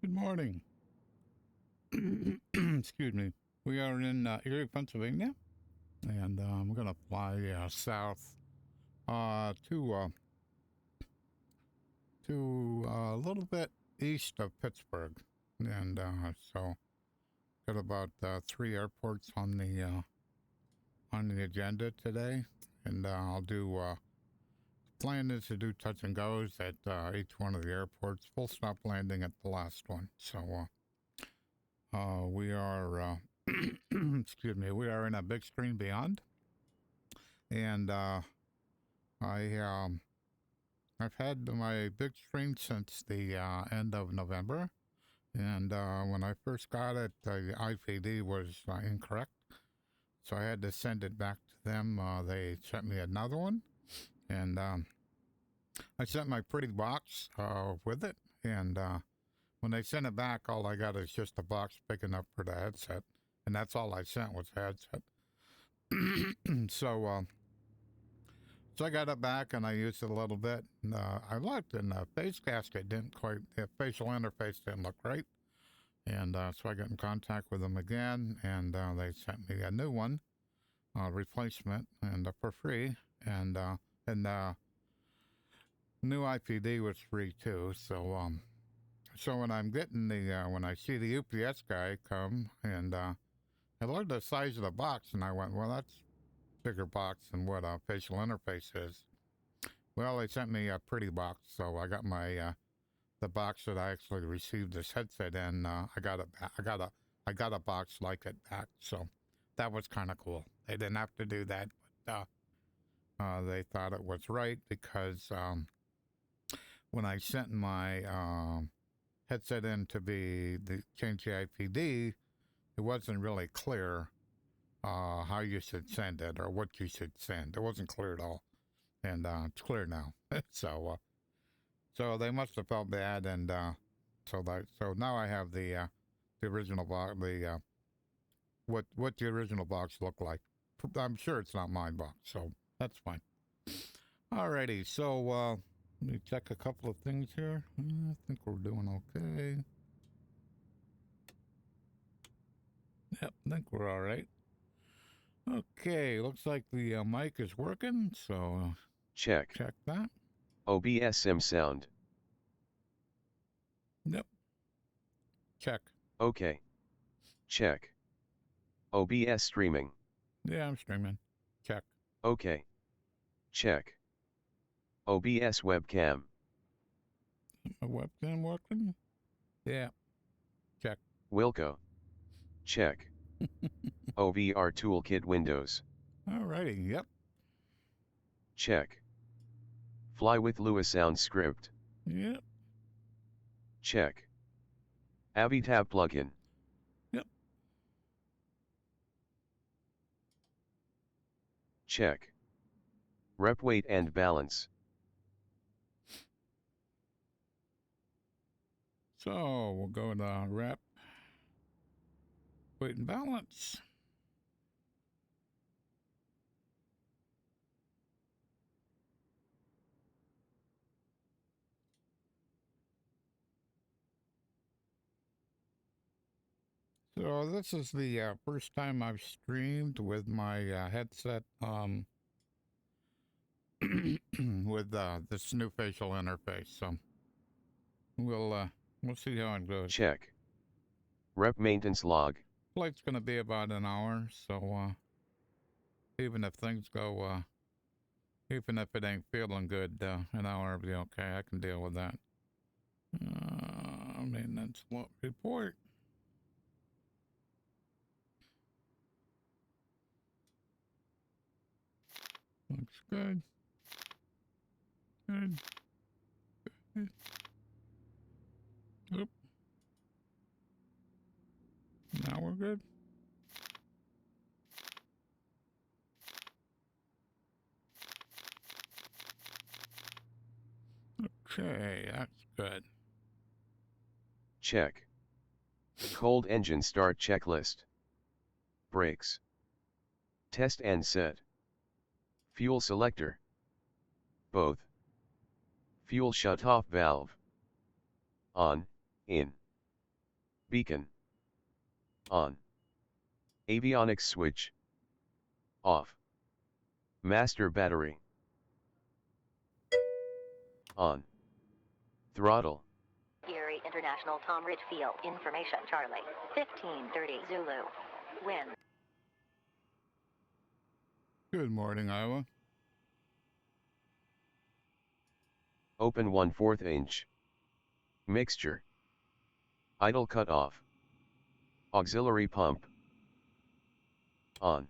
Good morning. Excuse me. We are in Erie, Pennsylvania, and I'm going to fly south to a little bit east of Pittsburgh, and so got about 3 airports on the agenda today, and I'll do. Plan is to do touch and goes at each one of the airports. Full stop landing at the last one. So we are, excuse me, we are in a Bigscreen Beyond, and I've had my Bigscreen since the end of November, and when I first got it, the IPD was incorrect, so I had to send it back to them. They sent me another one, and I sent my pretty box with it, and when they sent it back, all I got is just a box big enough for the headset, and that's all I sent was the headset. So I got it back and I used it a little bit. And, I looked, and the face gasket didn't quite, the facial interface didn't look right. And so I got in contact with them again, and they sent me a new one, replacement, and for free. And new IPD was free too. So when I'm getting when I see the UPS guy come, and I looked at the size of the box, and I went, well, that's a bigger box than what a facial interface is. Well, they sent me a pretty box, so I got my the box that I actually received this headset in. I got a box like it back, so that was kind of cool. They didn't have to do that, but they thought it was right because when I sent my headset in to be change the IPD, it wasn't really clear how you should send it or what you should send. It wasn't clear at all, and it's clear now. So they must have felt bad, and so now I have the original box, what the original box looked like. I'm sure it's not my box, so that's fine. Alrighty, so let me check a couple of things here. I think we're doing okay. Yep, I think we're all right. Okay, looks like the mic is working, so check that. OBS sim sound. Yep. Check. Okay. Check. OBS streaming. Yeah, I'm streaming. Check. Okay. Check. OBS webcam. My webcam working? Yeah. Check. Wilco. Check. OVR toolkit windows. Alrighty, yep. Check. Fly with Lewis sound script. Yep. Check. Avitab plugin. Yep. Check. Rep weight and balance. So we'll go to rep, weight and balance. So this is the first time I've streamed with my headset with this new facial interface. So we'll see how it goes. Check. Rep maintenance log. Flight's gonna be about an hour, so even if things go, even if it ain't feeling good, an hour will be okay. I can deal with that. Maintenance report. Looks good. Good. Good. Oop. Now we're good. Okay, that's good. Check. Cold engine start checklist. Brakes. Test and set. Fuel selector. Both. Fuel shutoff valve. On, in. Beacon. On. Avionics switch. Off. Master battery. On. Throttle. Erie International Tom Ridge Field. Information Charlie. 1530 Zulu. Wind. Good morning, Iowa. Open 1/4 inch. Mixture. Idle cut off. Auxiliary pump. On.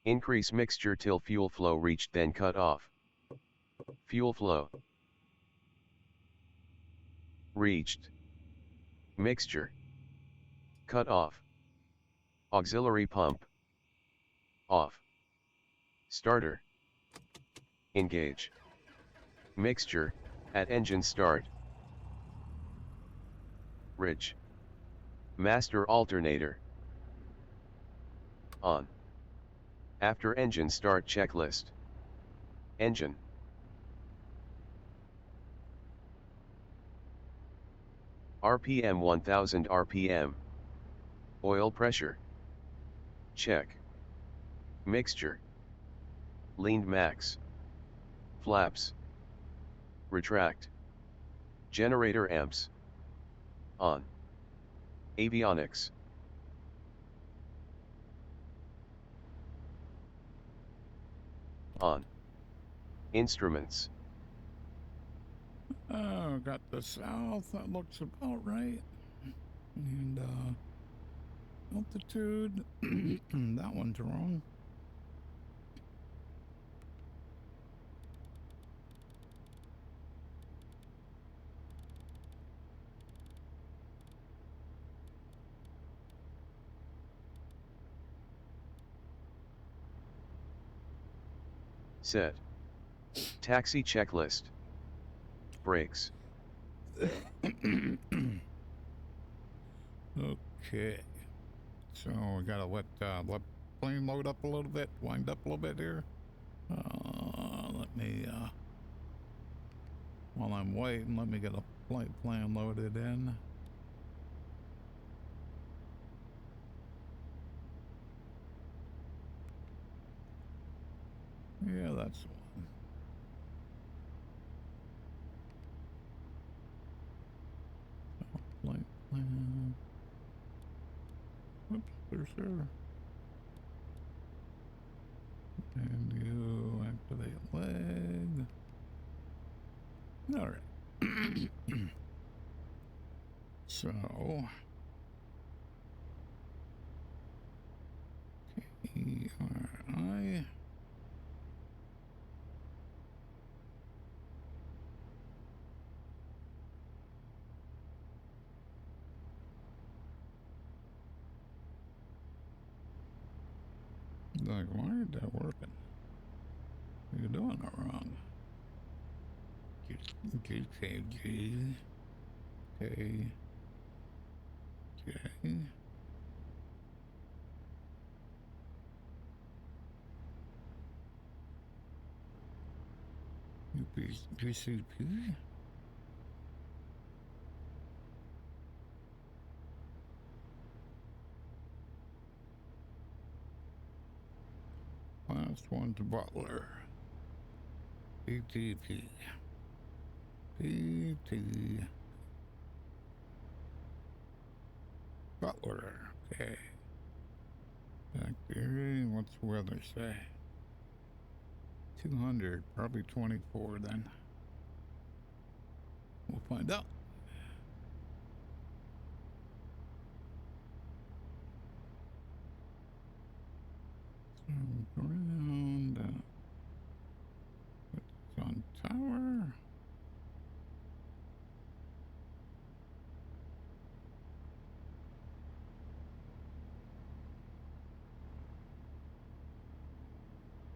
Increase mixture till fuel flow reached, then cut off. Fuel flow. Reached. Mixture. Cut off. Auxiliary pump. Off. Starter. Engage. Mixture, at engine start. Ridge. Master alternator. On. After engine start checklist. Engine. RPM 1000 RPM. Oil pressure. Check. Mixture. Leaned max. Flaps. Retract. Generator amps. On. Avionics. On. Instruments. Oh, got the south. That looks about right. And, altitude. That one's wrong. Set. Taxi checklist. Brakes. Okay. So we gotta let plane load up a little bit, wind up a little bit here. Let me, while I'm waiting, let me get a flight plan loaded in. Yeah, that's the one. Flight plan. Whoops, there's there. And you activate leg. All right. So, KERI. Like, why ain't that working? You're doing it wrong. KERI-KGKJ. WPA. Last one's Butler. BTP. BT. Butler. Okay. Back there. What's the weather say? 200. Probably 24 then. We'll find out. Ground. It's on tower.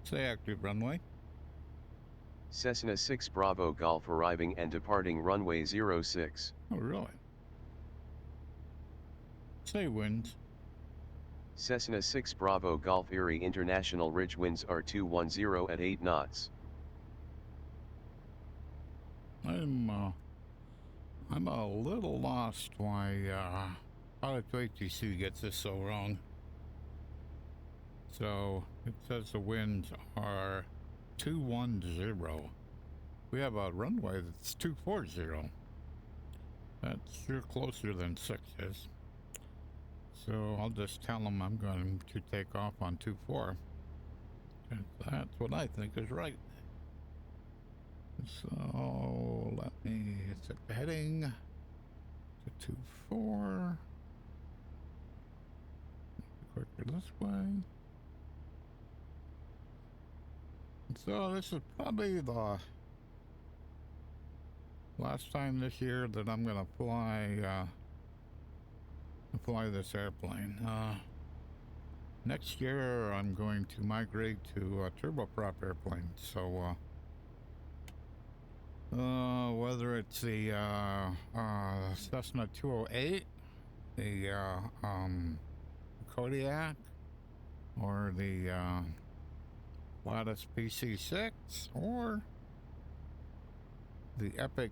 Say active runway. Cessna 6 Bravo Golf arriving and departing runway 06. Oh, really? Say winds. Cessna 6 Bravo Golf Erie International Ridge winds are 210 at 8 knots. I'm a little lost why ATC gets this so wrong. So it says the winds are 210. We have a runway that's 240. That's sure closer than 6 is. So I'll just tell them I'm going to take off on 24. And that's what I think is right. So let me set the heading to 24. Quicker this way. So this is probably the last time this year that I'm gonna fly this airplane. Next year I'm going to migrate to a turboprop airplane. So whether it's the Cessna 208, the Kodiak, or the Lattice PC6, or the Epic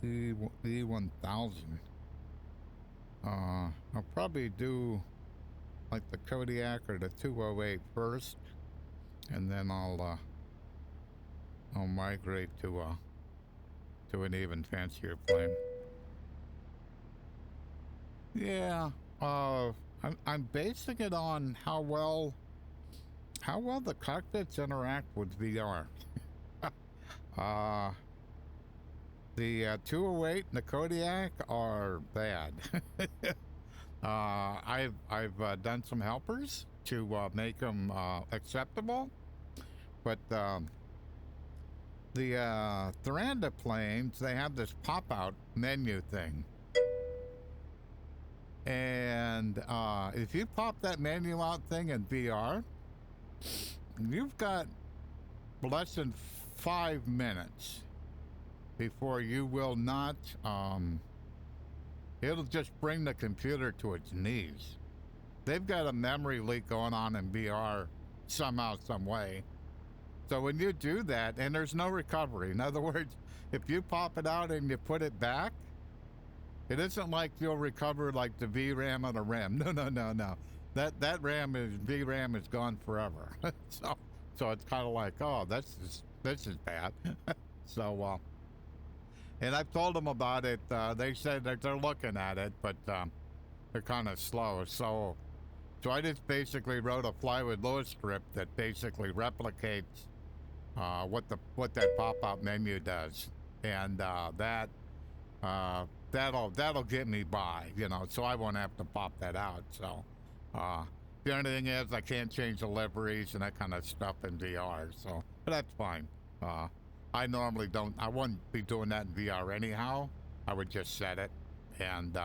E1000. I'll probably do like the Kodiak or the 208 first, and then I'll migrate to an even fancier plane. Yeah, I'm basing it on how well the cockpits interact with VR. The 208 and the Kodiak are bad. I've done some helpers to make them acceptable, but the Thuranda planes, they have this pop-out menu thing, and if you pop that menu out thing in VR, you've got less than 5 minutes before you will not, it'll just bring the computer to its knees. They've got a memory leak going on in VR somehow, some way. So when you do that, and there's no recovery. In other words, if you pop it out and you put it back, it isn't like you'll recover like the VRAM on a RAM. No. That VRAM is gone forever. so it's kind of like, oh, this is bad. So and I've told them about it. They said that they're looking at it, but they're kind of slow. So I just basically wrote a Fly with Lewis script that basically replicates what that pop-up menu does, and that'll get me by, so I won't have to pop that out. So the only thing is I can't change the liveries and that kind of stuff in VR. So, but that's fine. I normally I wouldn't be doing that in VR anyhow. I would just set it and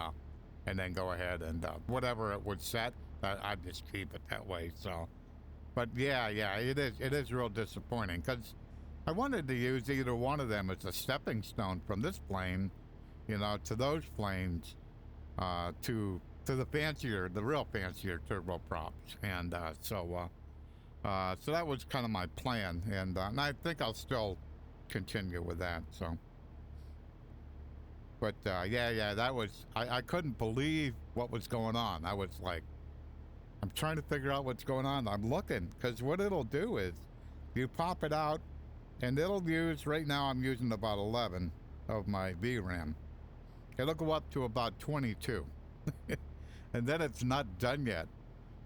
then go ahead and whatever it would set, I'd just keep it that way. So, but yeah, it is real disappointing because I wanted to use either one of them as a stepping stone from this plane, to those planes, to the real fancier turboprops, and so that was kind of my plan, and I think I'll still continue with that. So, but yeah, that was I couldn't believe what was going on. I was like, I'm trying to figure out what's going on. I'm looking, because what it'll do is you pop it out and it'll use, right now I'm using about 11 of my VRAM. It'll go up to about 22 and then it's not done yet.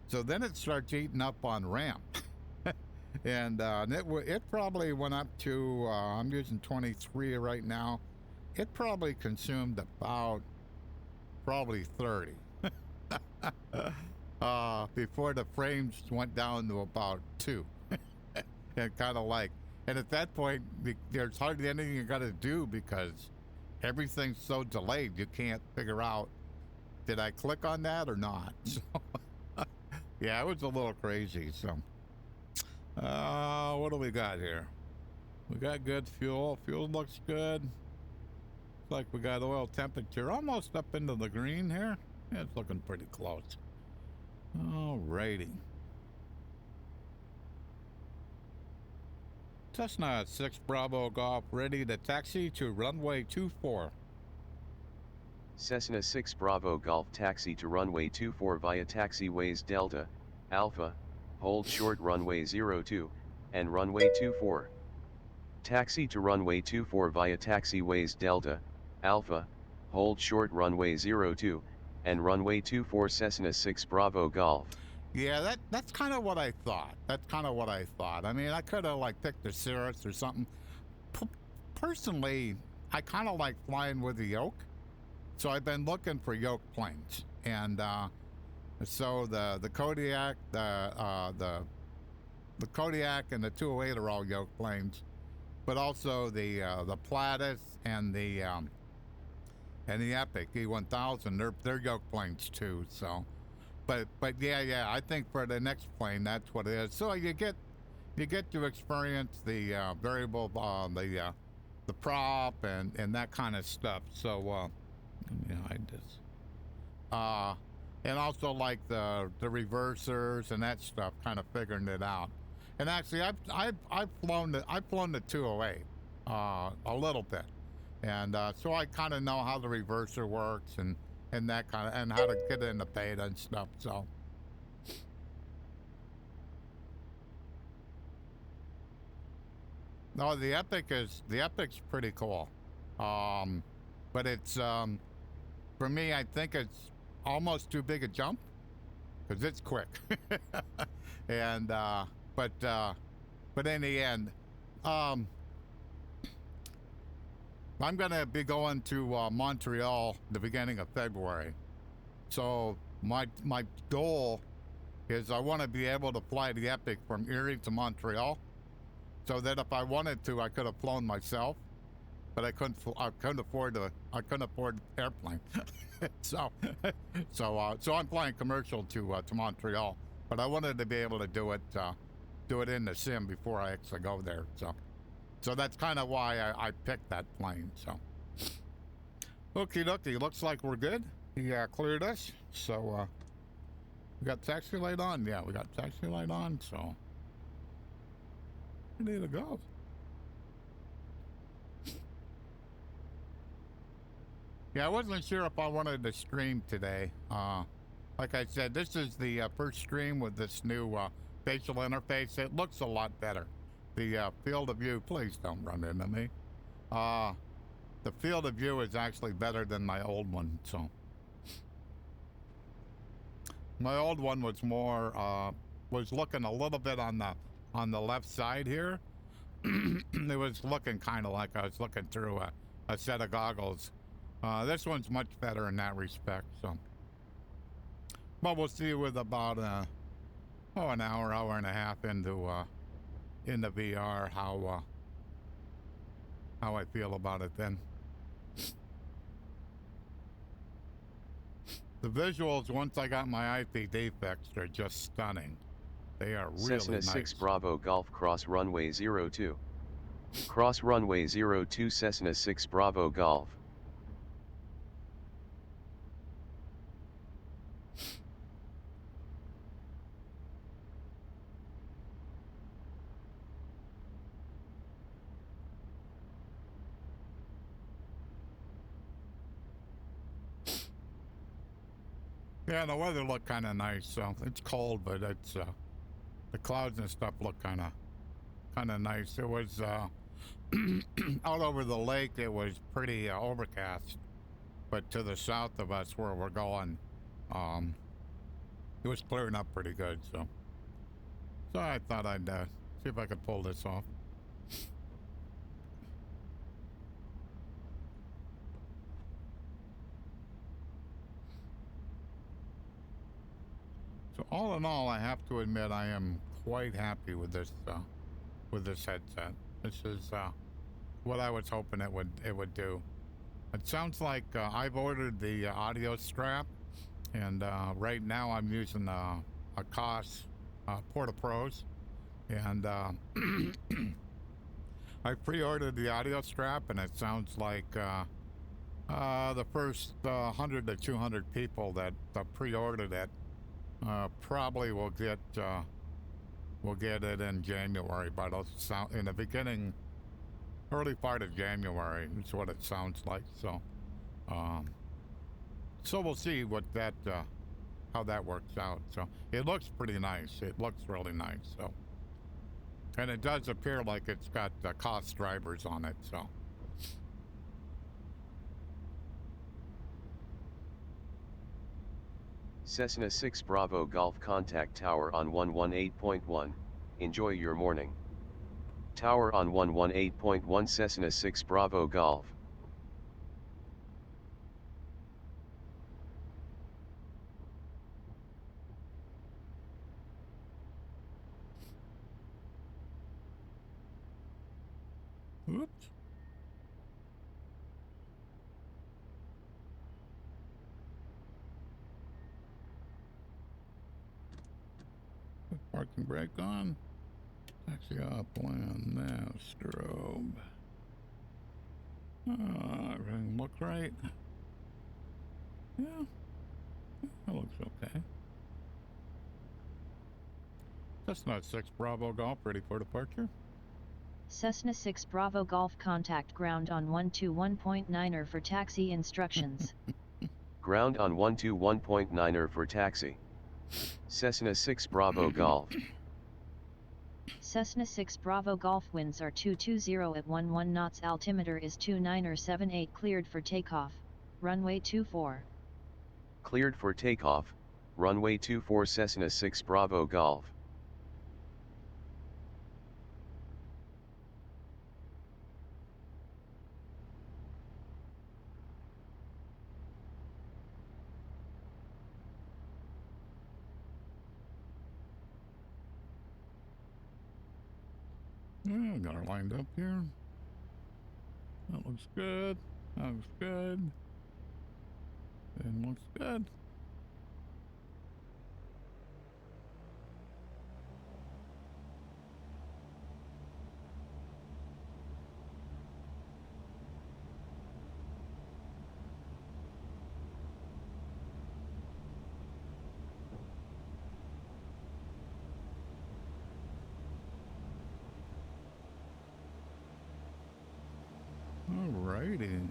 So then it starts eating up on RAM. And it probably went up to, I'm using 23 right now. It probably consumed about probably 30 before the frames went down to about 2. And kind of like, and at that point, there's hardly anything you got to do because everything's so delayed. You can't figure out, did I click on that or not? So, yeah, it was a little crazy. So, what do we got here? We got good fuel. Fuel looks good. Looks like we got oil temperature almost up into the green here. Yeah, it's looking pretty close. Alrighty. Cessna 6 Bravo Golf ready to taxi to runway 24. Cessna 6 Bravo Golf taxi to runway 24 via taxiways Delta, Alpha, hold short runway 02, and runway 24. Taxi to runway 24 via taxiways Delta, Alpha, hold short runway 02, and runway 24 Cessna 6 Bravo Golf. Yeah, that's kind of what I thought. That's kind of what I thought. I mean, I could have like picked the Cirrus or something. Personally, I kind of like flying with the yoke, so I've been looking for yoke planes, and so the Kodiak, the Kodiak and the 208 are all yoke planes, but also the Platus and the Epic E1000, they're yoke planes too. So. But yeah, I think for the next plane, that's what it is. So you get to experience the variable, the prop and that kind of stuff. So let me hide this. And also like the reversers and that stuff, kind of figuring it out. And actually, I've flown the 208 a little bit, and so I kind of know how the reverser works and that kind of, and how to get in the beta and stuff. So no, the Epic's pretty cool, but it's for me, I think it's almost too big a jump because it's quick. And but in the end, I'm going to be going to Montreal the beginning of February. So my goal is I want to be able to fly the Epic from Erie to Montreal, so that if I wanted to, I could have flown myself, but I couldn't afford airplane. so I'm flying commercial to Montreal, but I wanted to be able to do it in the sim before I actually go there. So that's kind of why I picked that plane. So, okie dokie, looks like we're good. He cleared us. So, we got taxi light on. Yeah, we got taxi light on. So, ready to go. Yeah, I wasn't sure if I wanted to stream today. Like I said, this is the first stream with this new facial interface. It looks a lot better. The field of view, please don't run into me. The field of view is actually better than my old one. So my old one was more was looking a little bit on the left side here. It was looking kind of like I was looking through a set of goggles. This one's much better in that respect. So, but we'll see with about an hour and a half into VR how I feel about it then. The visuals, once I got my IPD fixed, are just stunning. They are really Cessna nice. 6 Bravo Golf cross runway 02. Cross runway 02 Cessna 6 Bravo Golf. Yeah, the weather looked kind of nice. So it's cold, but it's the clouds and stuff look kind of nice. It was out over the lake. It was pretty overcast, but to the south of us where we're going, it was clearing up pretty good. So I thought I'd see if I could pull this off. So all in all, I have to admit I am quite happy with this headset. This is what I was hoping it would do. It sounds like I've ordered the audio strap, and right now I'm using a KOS Porta Pros, and I pre-ordered the audio strap, and it sounds like the first 100 to 200 people that pre-ordered it probably will get it in January, but it'll sound in the beginning, early part of January is what it sounds like. So So we'll see what that, how that works out. So it looks pretty nice. It looks really nice. So, and it does appear like it's got cost drivers on it. So. Cessna 6 Bravo Golf contact tower on 118.1, enjoy your morning. Tower on 118.1 Cessna 6 Bravo Golf. Oops. Parking brake on. Taxi up, land now, strobe. Everything look right. Yeah, that looks okay. Cessna 6 Bravo Golf ready for departure. Cessna 6 Bravo Golf contact ground on 121.9er for taxi instructions. Ground on 121.9er for taxi. Cessna 6 Bravo Golf. Cessna 6 Bravo Golf winds are 220 at 11 knots, altimeter is 2978, cleared for takeoff, runway 24. Cleared for takeoff, runway 24 Cessna 6 Bravo Golf. Yeah, got her lined up here. That looks good. That looks good. And looks good. Alrighty.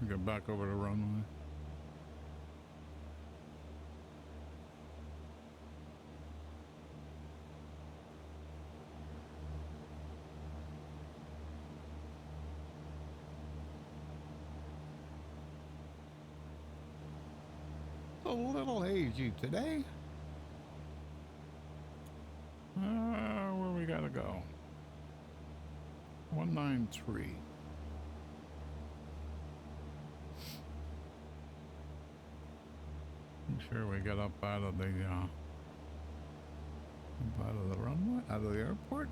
Get back over the runway. A little hazy today. Where we gotta go? 193. Make sure we get up out of the runway, out of the airport.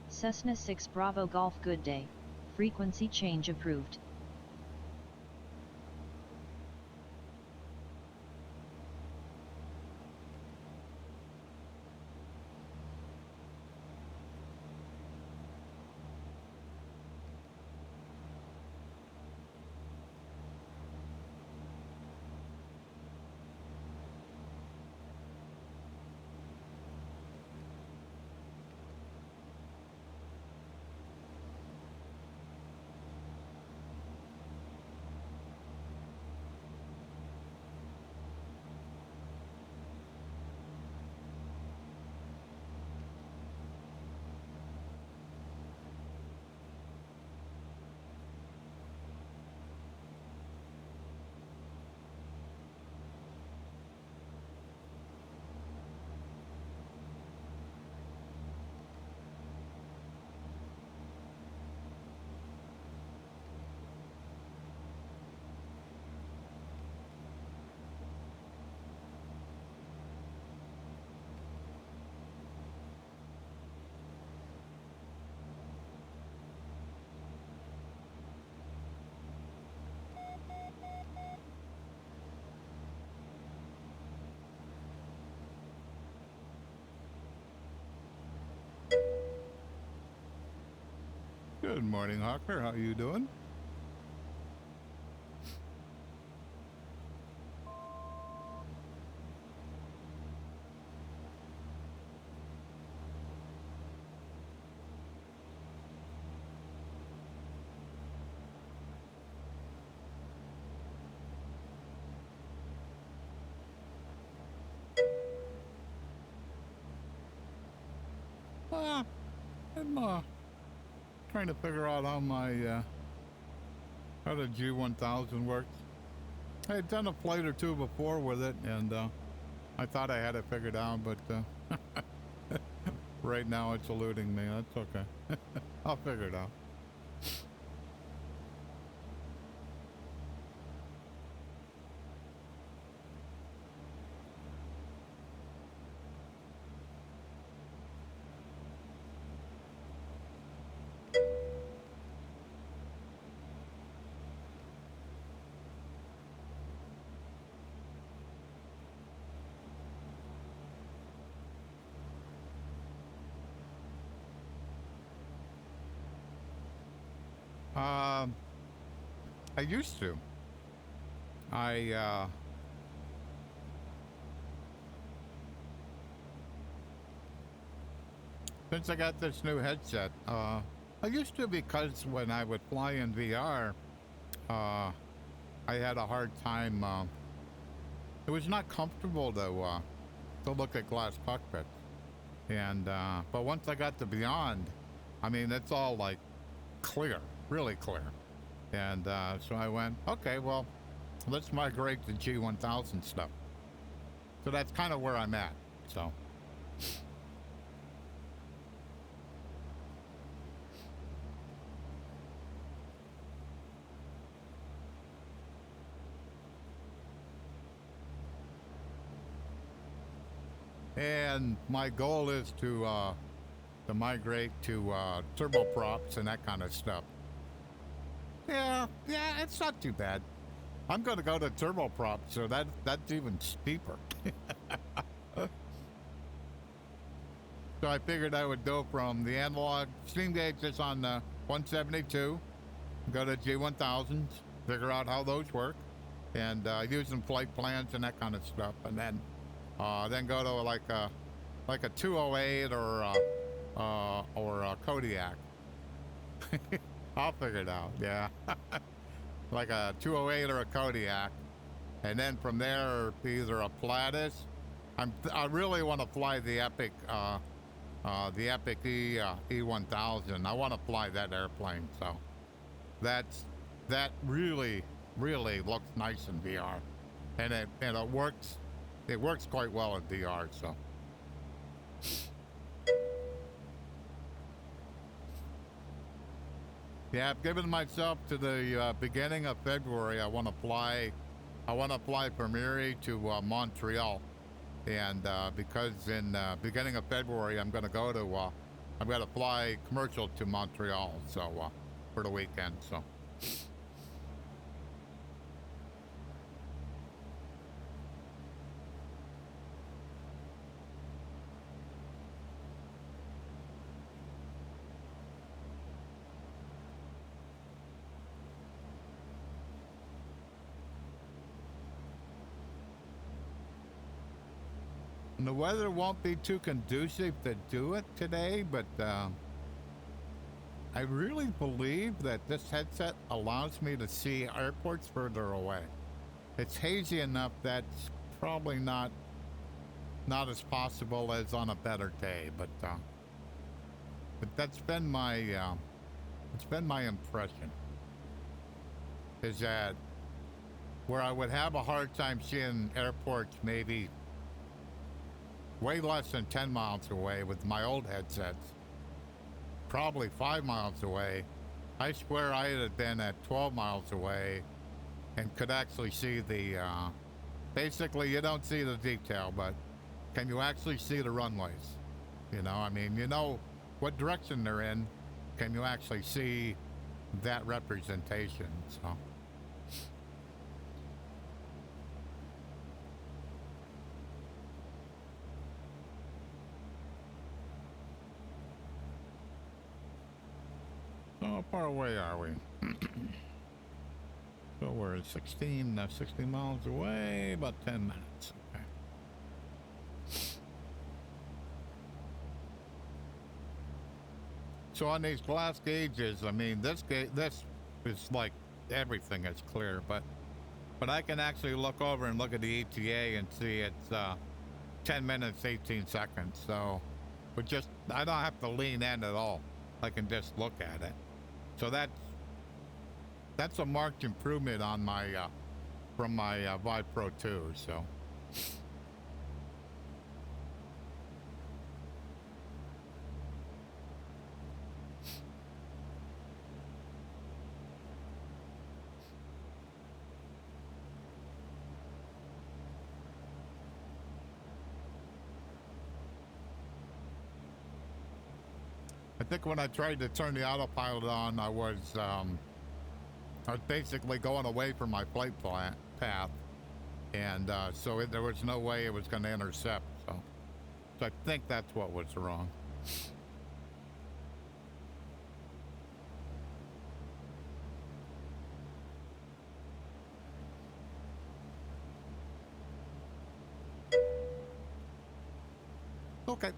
Cessna 6 Bravo Golf, good day. Frequency change approved. Good morning, Hawker. How you doing? I'm trying to figure out how how the G1000 works. I had done a flight or two before with it, and I thought I had it figured out, but right now it's eluding me. That's okay. I'll figure it out. I used to. Since I got this new headset, I used to, because when I would fly in VR, I had a hard time. It was not comfortable to look at glass cockpits, and but once I got to Beyond, I mean, it's all like clear, really clear. And so I went, okay, well, let's migrate to G1000 stuff. So that's kind of where I'm at. So. And my goal is to migrate to turboprops and that kind of stuff. Yeah, it's not too bad. I'm going to go to turboprop, so that's even steeper. So I figured I would go from the analog steam gauges on the 172, go to G1000s, figure out how those work, and use some flight plans and that kind of stuff, and then go to like a 208 or a Kodiak. I'll figure it out. Yeah, like a 208 or a Kodiak, and then from there either a Platus. I really want to fly the Epic E1000. I want to fly that airplane. So that really looks nice in VR, and it works. It works quite well in VR. So. Yeah, I've given myself to the beginning of February. I want to fly from Erie to Montreal, and because in beginning of February I'm going to fly commercial to Montreal, so for the weekend. So. And the weather won't be too conducive to do it today, but I really believe that this headset allows me to see airports further away. It's hazy enough that's probably not as possible as on a better day, but that's been my impression, is that where I would have a hard time seeing airports maybe way less than 10 miles away with my old headsets, probably 5 miles away, I swear I had been at 12 miles away and could actually see the, basically you don't see the detail, but can you actually see the runways? You know, I mean, you know what direction they're in. Can you actually see that representation? So. So how far away are we? So we're 60 miles away, about 10 minutes. Okay. So on these glass gauges, I mean, this is like everything is clear, but I can actually look over and look at the ETA and see it's 10 minutes, 18 seconds. So, but just, I don't have to lean in at all. I can just look at it. So that's a marked improvement on my, from my Vive Pro 2, so. I think when I tried to turn the autopilot on, I was basically going away from my flight path, and so there was no way it was going to intercept. So I think that's what was wrong. Okay.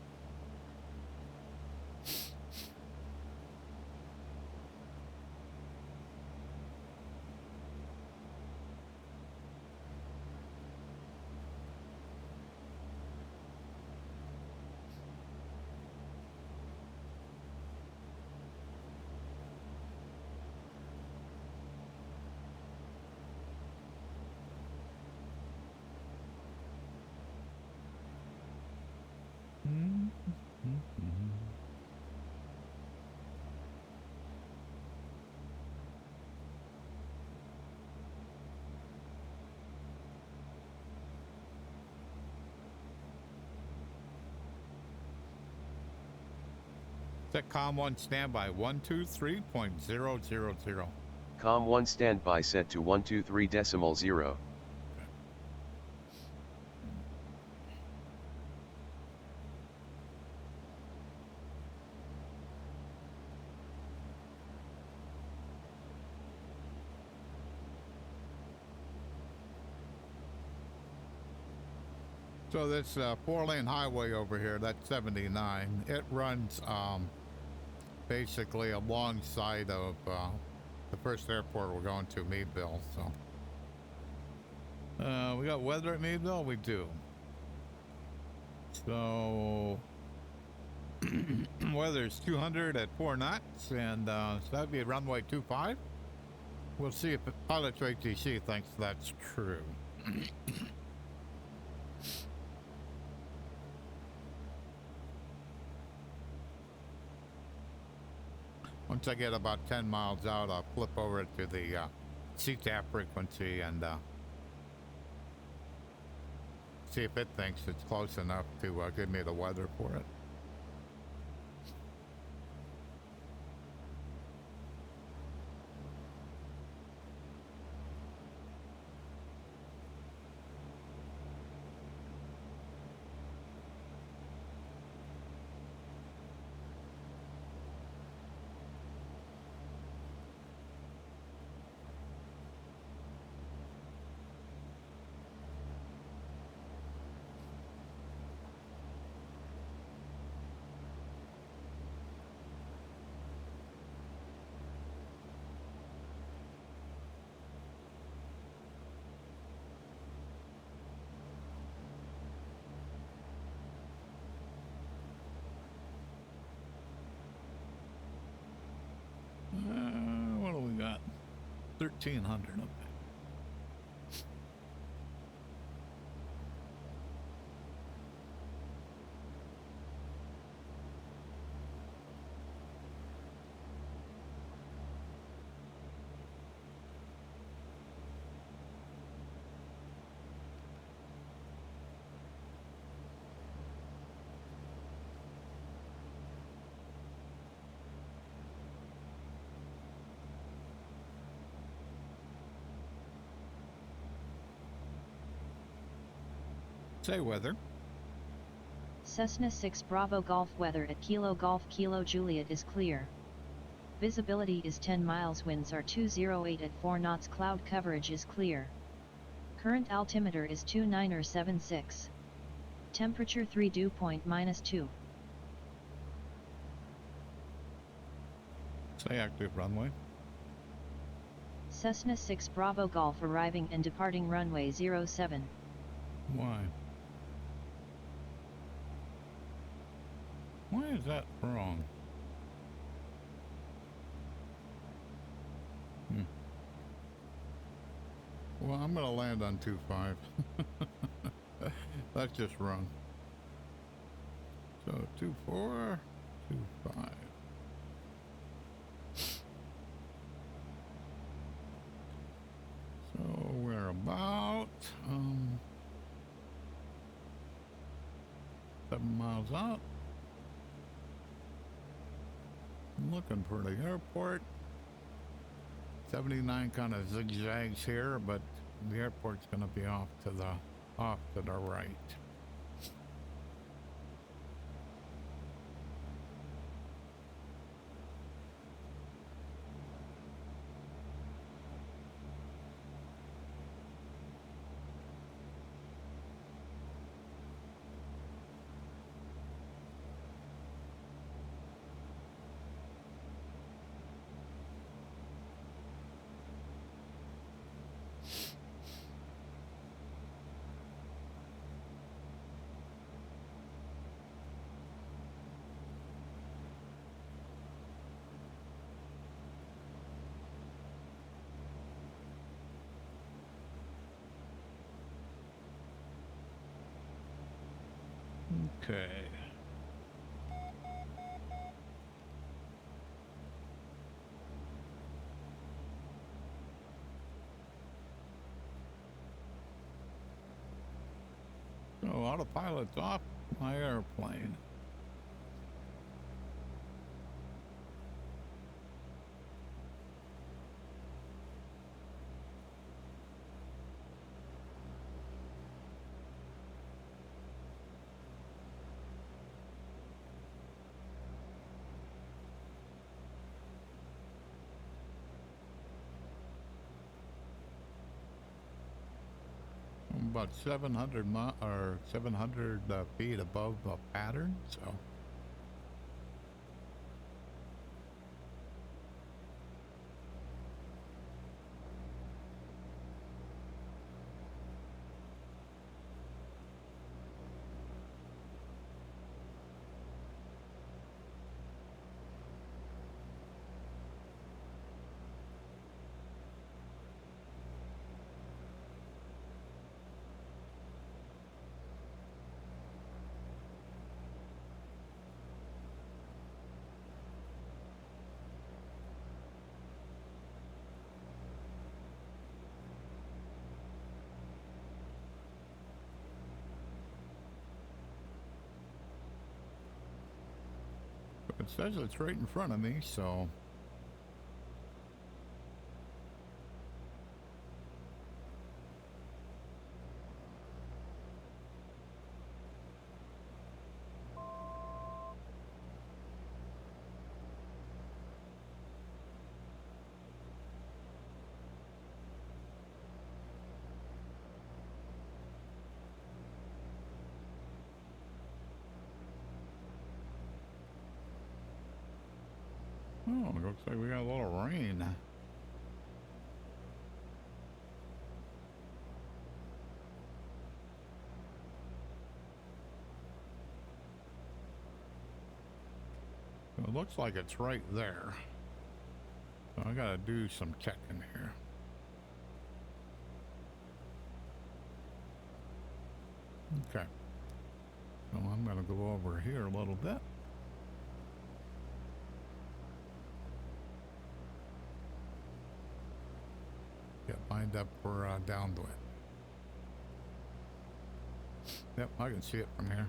Set COM1 standby 123.000. COM1 standby set to 123.0. So this 4-lane highway over here, that's 79. It runs basically alongside of the first airport we're going to, Meadville. So we got weather at Meadville? We do. So weather is 200 at 4 knots, and so that'd be runway 25. We'll see if Pilots ATC thinks that's true. Once I get about 10 miles out, I'll flip over to the CTAP frequency and see if it thinks it's close enough to give me the weather for it. What do we got? 1,300. Okay. Say weather. Cessna 6 Bravo Golf weather at Kilo Golf Kilo Juliet is clear. Visibility is 10 miles. Winds are 208 at 4 knots. Cloud coverage is clear. Current altimeter is 2976. Temperature 3 dew point -2. Say active runway. Cessna 6 Bravo Golf arriving and departing runway 07. Why? Why is that wrong? Well, I'm gonna land on 2.5. That's just wrong. So 2.4, 2.5. So we're about 7 miles out. I'm looking for the airport. 79 kind of zigzags here, but the airport's going to be off to the right. Okay. So autopilot's off my airplane. I'm about 700 feet above the pattern, so. It says it's right in front of me, so. Oh, it looks like we got a little rain. It looks like it's right there. So I gotta do some checking here. Okay. So I'm gonna go over here a little bit. Get lined up for downwind. Yep, I can see it from here.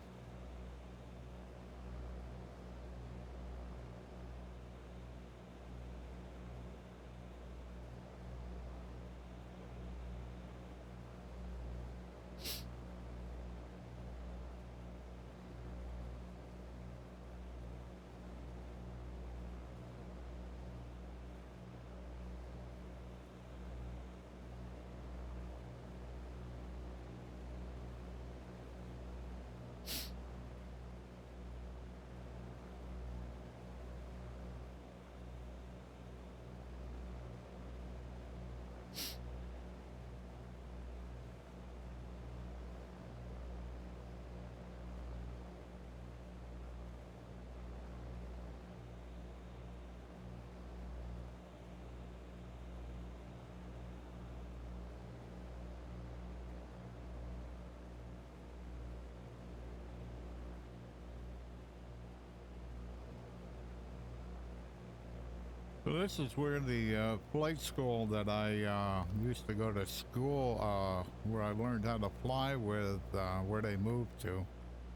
So this is where the flight school that I used to go to school, where I learned how to fly with, where they moved to.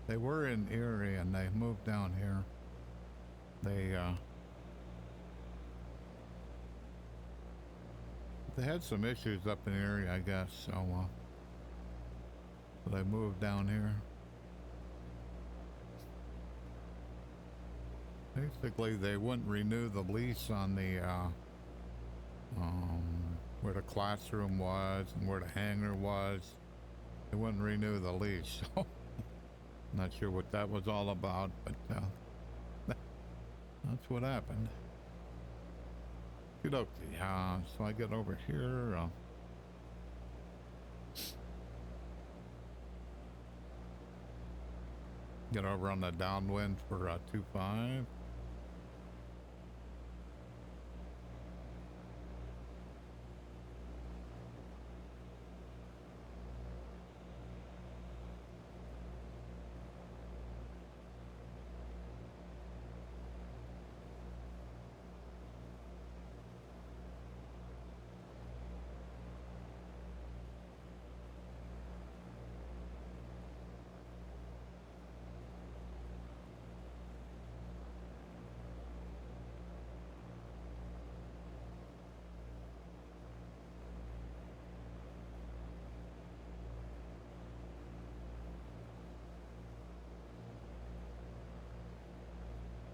They were in Erie and they moved down here. They had some issues up in Erie, I guess, so they moved down here. Basically, they wouldn't renew the lease on the, where the classroom was and where the hangar was. They wouldn't renew the lease, so not sure what that was all about, but that's what happened. Good, okay. So I get over here. Get over on the downwind for 2-5.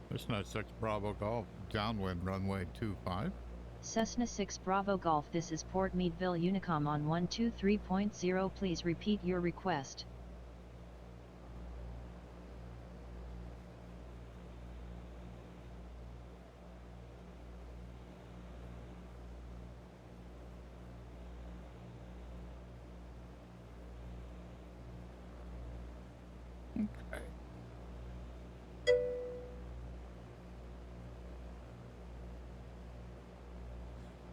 Cessna 6 Bravo Golf, downwind runway 25. Cessna 6 Bravo Golf, this is Port Meadville Unicom on 123.0. Please repeat your request. Okay.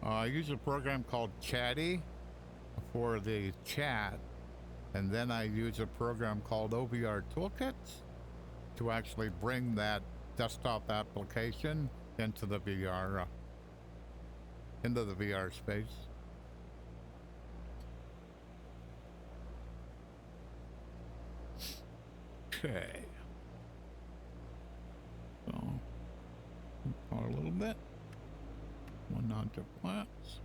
I use a program called Chatty for the chat, and then I use a program called OVR Toolkits to actually bring that desktop application into the VR space. Okay. So, a little bit. One onto flats.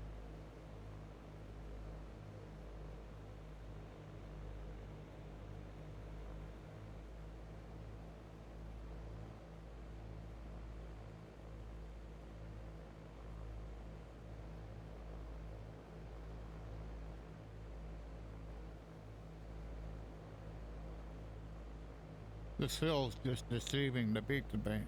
This hill's just deceiving the beat to me.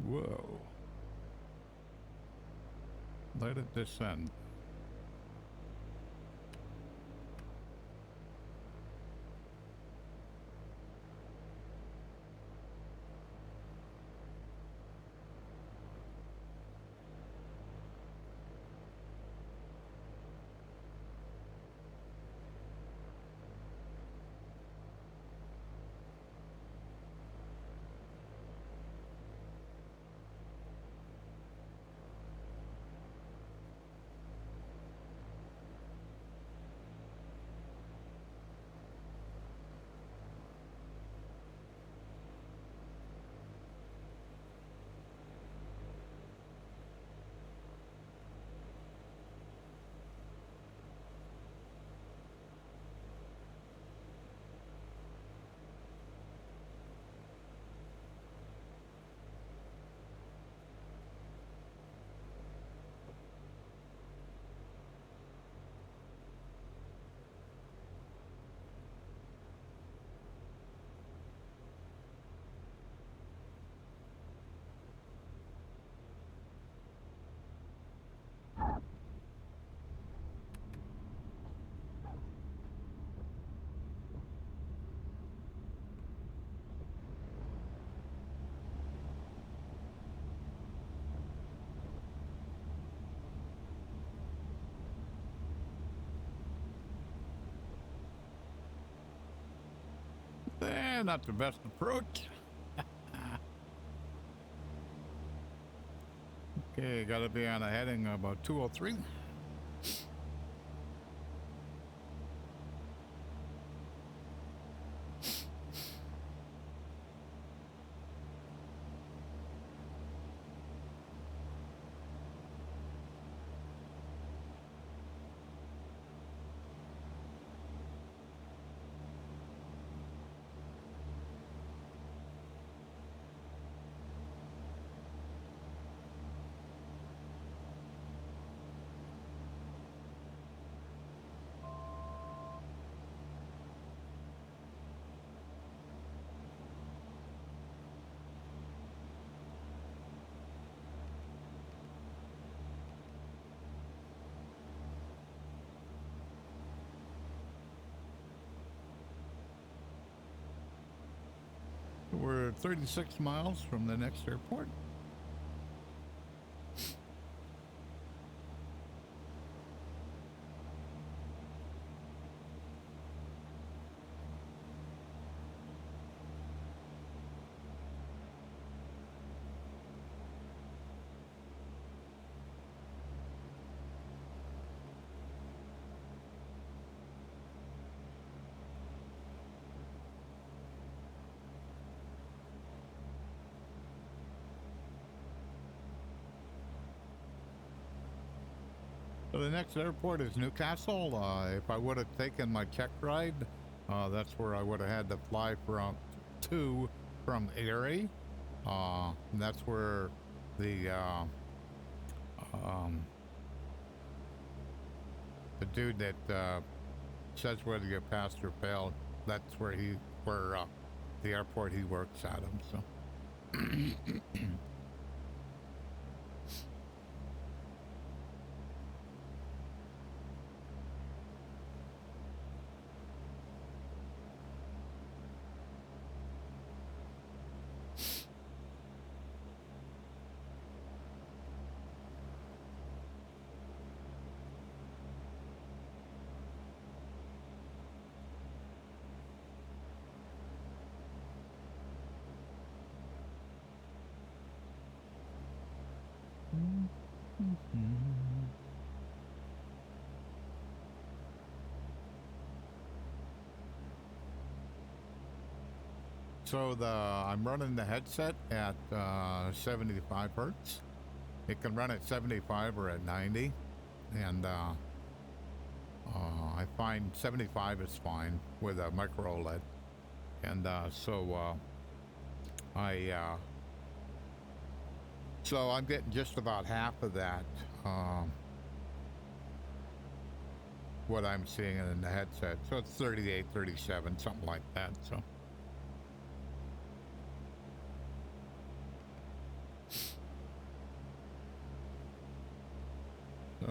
Whoa. Let it descend. Not the best approach. Okay, gotta be on a heading about 203. We're 36 miles from the next airport. So the next airport is Newcastle. If I would have taken my check ride, that's where I would have had to fly from Erie. And that's where the dude that says whether you passed or failed, that's where the airport he works at him. So. So I'm running the headset at 75 hertz. It can run at 75 or at 90, and I find 75 is fine with a micro OLED, and so I'm getting just about half of that. What I'm seeing in the headset, so it's 38, 37, something like that. So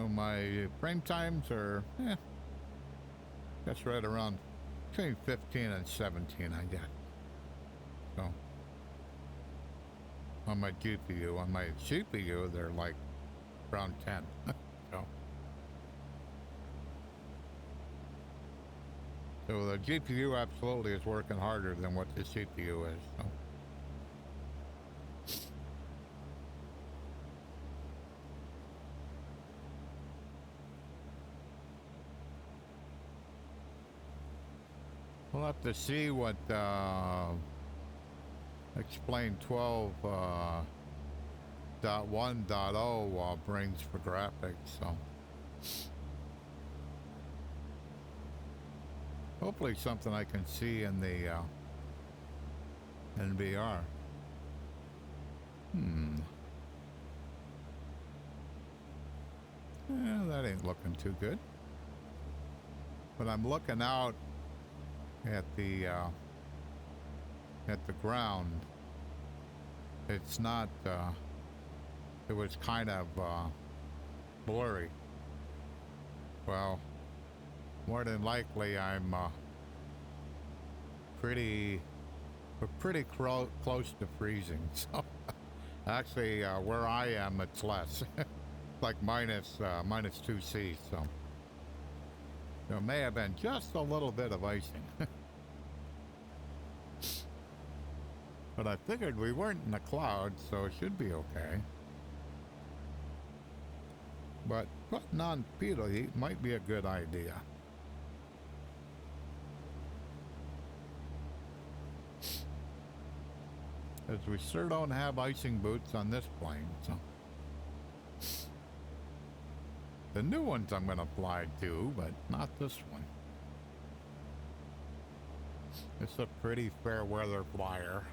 my frame times are, that's right around between 15 and 17, I guess. So on my GPU, on my CPU, they're like around 10. So the GPU absolutely is working harder than what the CPU is. So. We'll have to see what Explain 12.1.0 brings for graphics. So hopefully something I can see in the in VR. Yeah, that ain't looking too good. But I'm looking out at the ground. It's not it was kind of blurry. Well, more than likely I'm pretty close to freezing. So actually where I am it's less. Like minus 2°C, so there may have been just a little bit of icing. But I figured we weren't in the clouds, so it should be okay. But putting on fetal heat might be a good idea. As we sure don't have icing boots on this plane, so. The new ones I'm going to fly too, but not this one. It's a pretty fair weather flyer.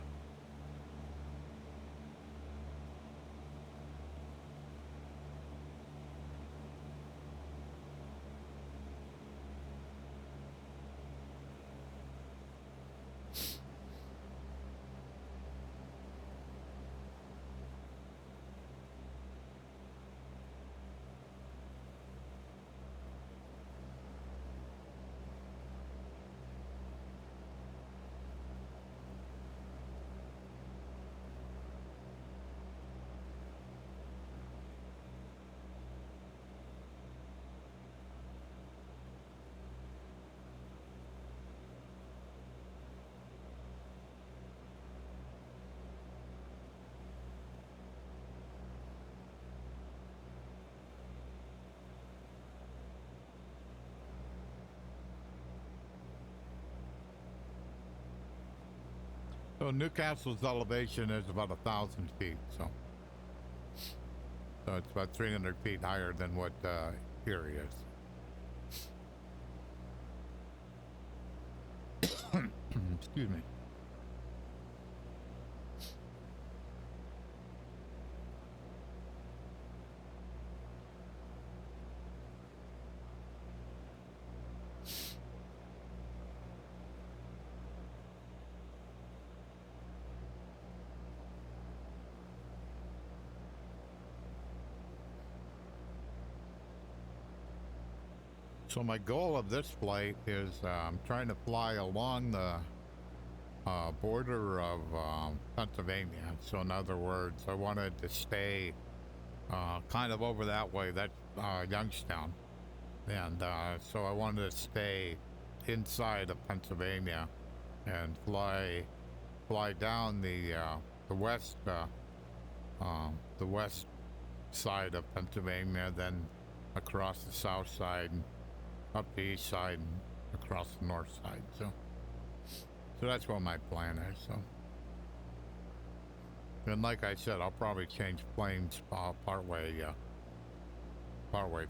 So Newcastle's elevation is about 1,000 feet, so it's about 300 feet higher than what Keri is. Excuse me. So my goal of this flight is I'm trying to fly along the border of Pennsylvania. So in other words, I wanted to stay kind of over that way. That's Youngstown. And so I wanted to stay inside of Pennsylvania and fly down the west side of Pennsylvania, then across the south side, and up the east side, and across the north side. So that's what my plan is. So, and like I said, I'll probably change planes partway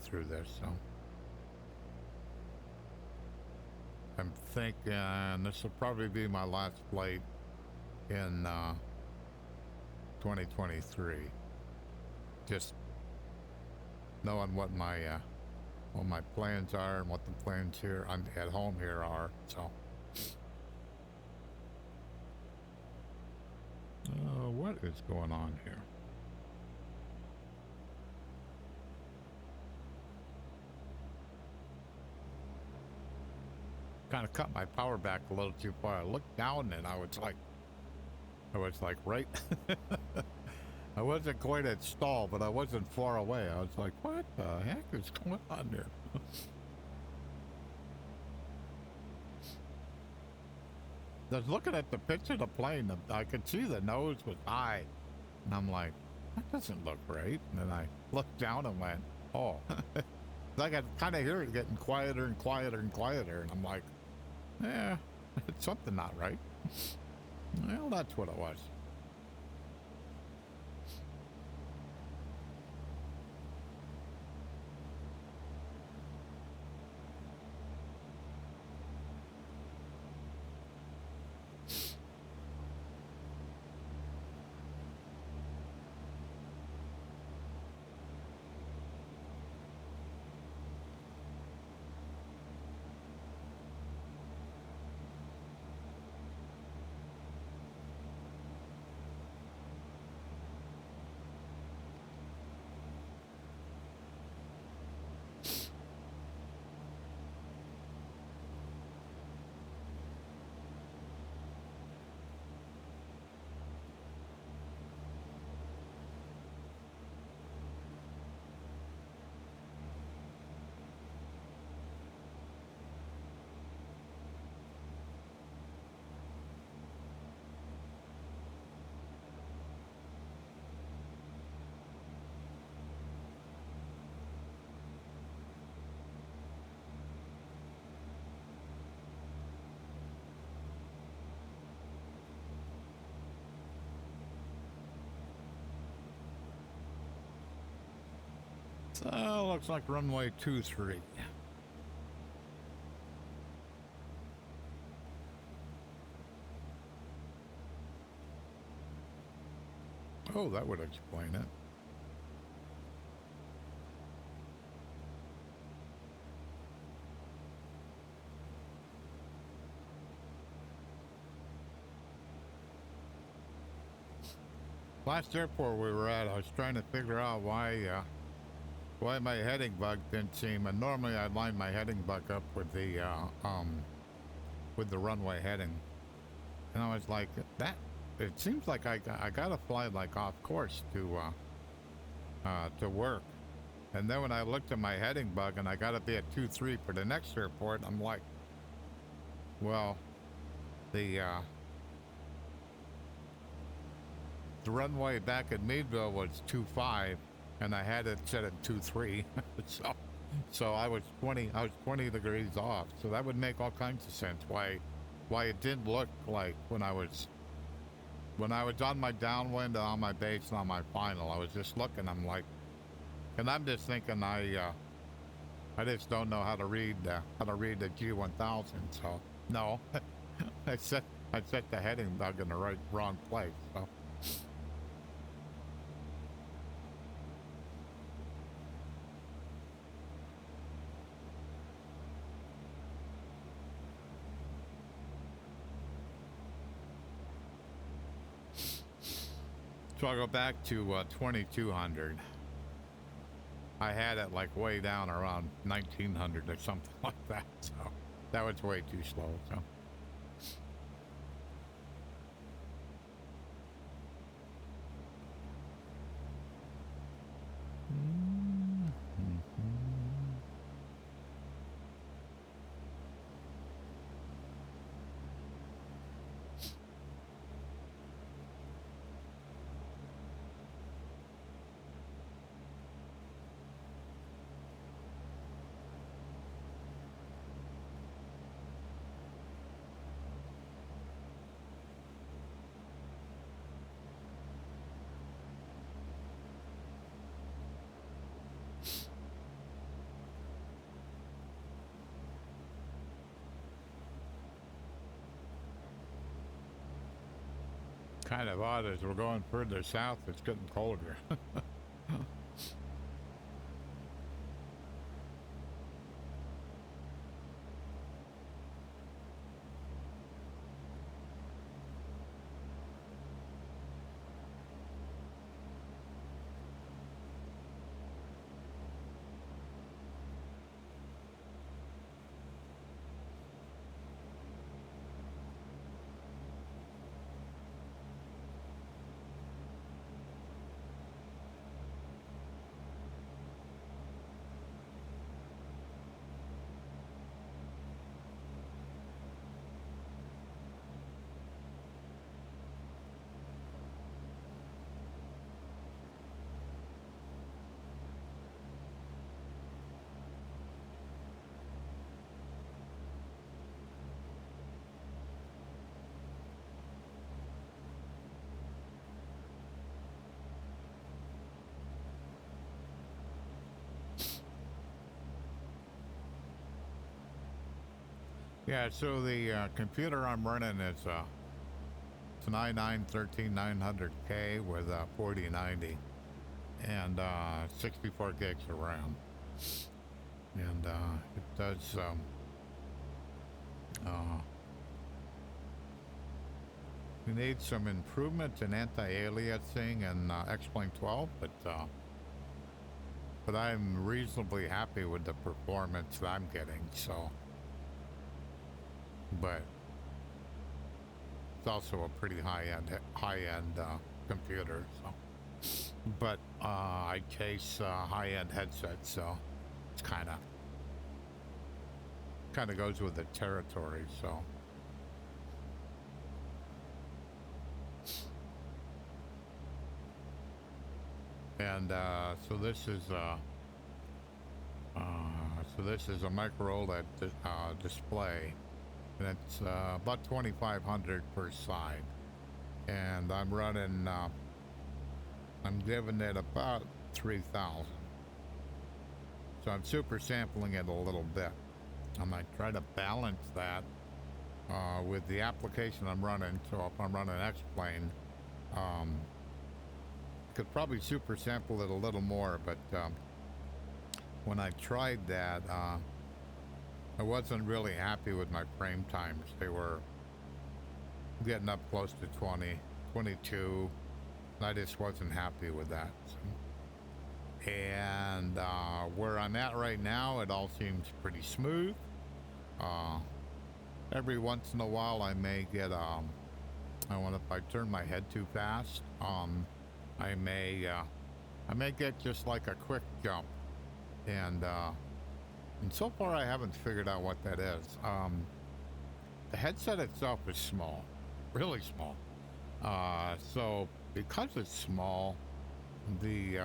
through this. So I'm thinking this will probably be my last flight in 2023. Just knowing what my plans are and what the plans here at home here are. So what is going on here? Kind of cut my power back a little too far. I looked down and I was like right I wasn't quite at stall, but I wasn't far away. I was like, what the heck is going on here? I was looking at the picture of the plane. I could see the nose was high. And I'm like, that doesn't look right. And then I looked down and went, oh. I could kind of hear it getting quieter and quieter and quieter. And I'm like, yeah, it's something not right. Well, that's what it was. So looks like runway 23. Oh, that would explain it. Last airport we were at, I was trying to figure out why my heading bug didn't seem. And normally I line my heading bug up with the runway heading, and I was like, that. It seems like I gotta fly like off course to work. And then when I looked at my heading bug and I gotta be at 23 for the next airport, I'm like, well, the runway back at Meadville was 25, and I had it set at 23. so I was 20 degrees off. So that would make all kinds of sense why it didn't look like when I was on my downwind, on my base, and on my final. I was just looking. I'm like, and I'm just thinking I just don't know how to read the G1000. So no, I set the heading bug in the wrong place. So I'll go back to 2200. I had it like way down around 1900 or something like that. So that was way too slow. So. Kind of odd as we're going further south, it's getting colder. Yeah, so the computer I'm running is it's an i9-13900K with 4090 and 64 gigs of RAM, and it does we need some improvements in anti-aliasing and X-Plane 12, but I'm reasonably happy with the performance that I'm getting. So. But it's also a pretty high-end computer. So, but I case high-end headsets, so it's kind of goes with the territory. So, and so this is a micro OLED display. And it's about 2,500 per side, and I'm running I'm giving it about 3,000. So I'm super sampling it a little bit. And I try to balance that with the application I'm running. So if I'm running X-Plane, could probably super sample it a little more, but when I tried that, I wasn't really happy with my frame times. They were getting up close to 20, 22. I just wasn't happy with that. So, and where I'm at right now, it all seems pretty smooth. Every once in a while, I may get, if I turn my head too fast, I may get just like a quick jump. And so far I haven't figured out what that is. The headset itself is small, really small. So because it's small, the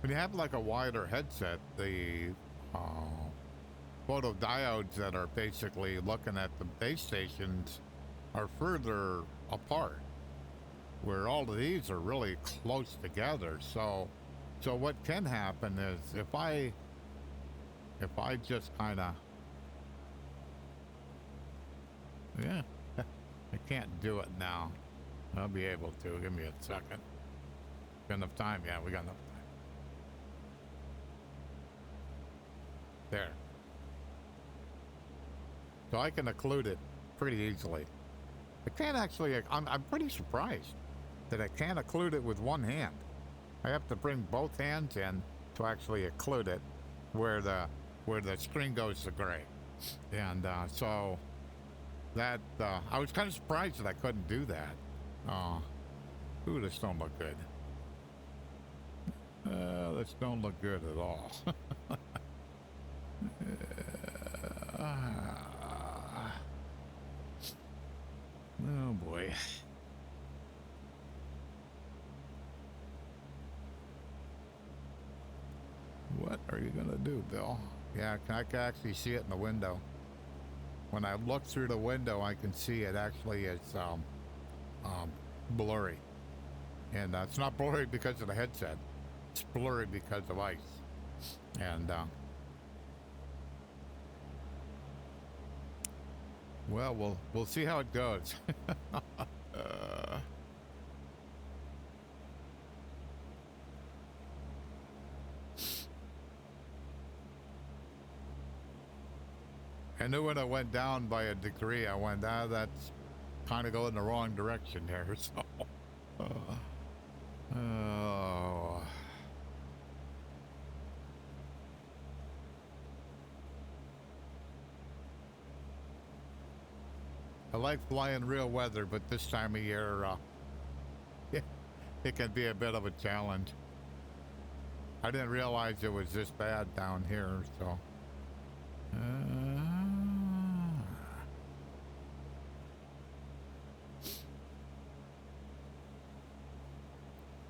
when you have like a wider headset, the photodiodes that are basically looking at the base stations are further apart, where all of these are really close together. So what can happen is if I just kind of, yeah, I can't do it now. I'll be able to. Give me a second. Got enough time? Yeah, we got enough time. There. So I can occlude it pretty easily. I can't actually, I'm pretty surprised that I can't occlude it with one hand. I have to bring both hands in to actually occlude it where the screen goes to gray. And so that, I was kind of surprised that I couldn't do that. Ooh, this don't look good. This don't look good at all. Oh boy. What are you gonna do, Bill? Yeah, I can actually see it in the window. When I look through the window, I can see it actually is blurry. And it's not blurry because of the headset. It's blurry because of ice. And well, we'll see how it goes. I knew when I went down by a degree, I went, that's kind of going the wrong direction here. So, I like flying real weather, but this time of year, it can be a bit of a challenge. I didn't realize it was this bad down here, so.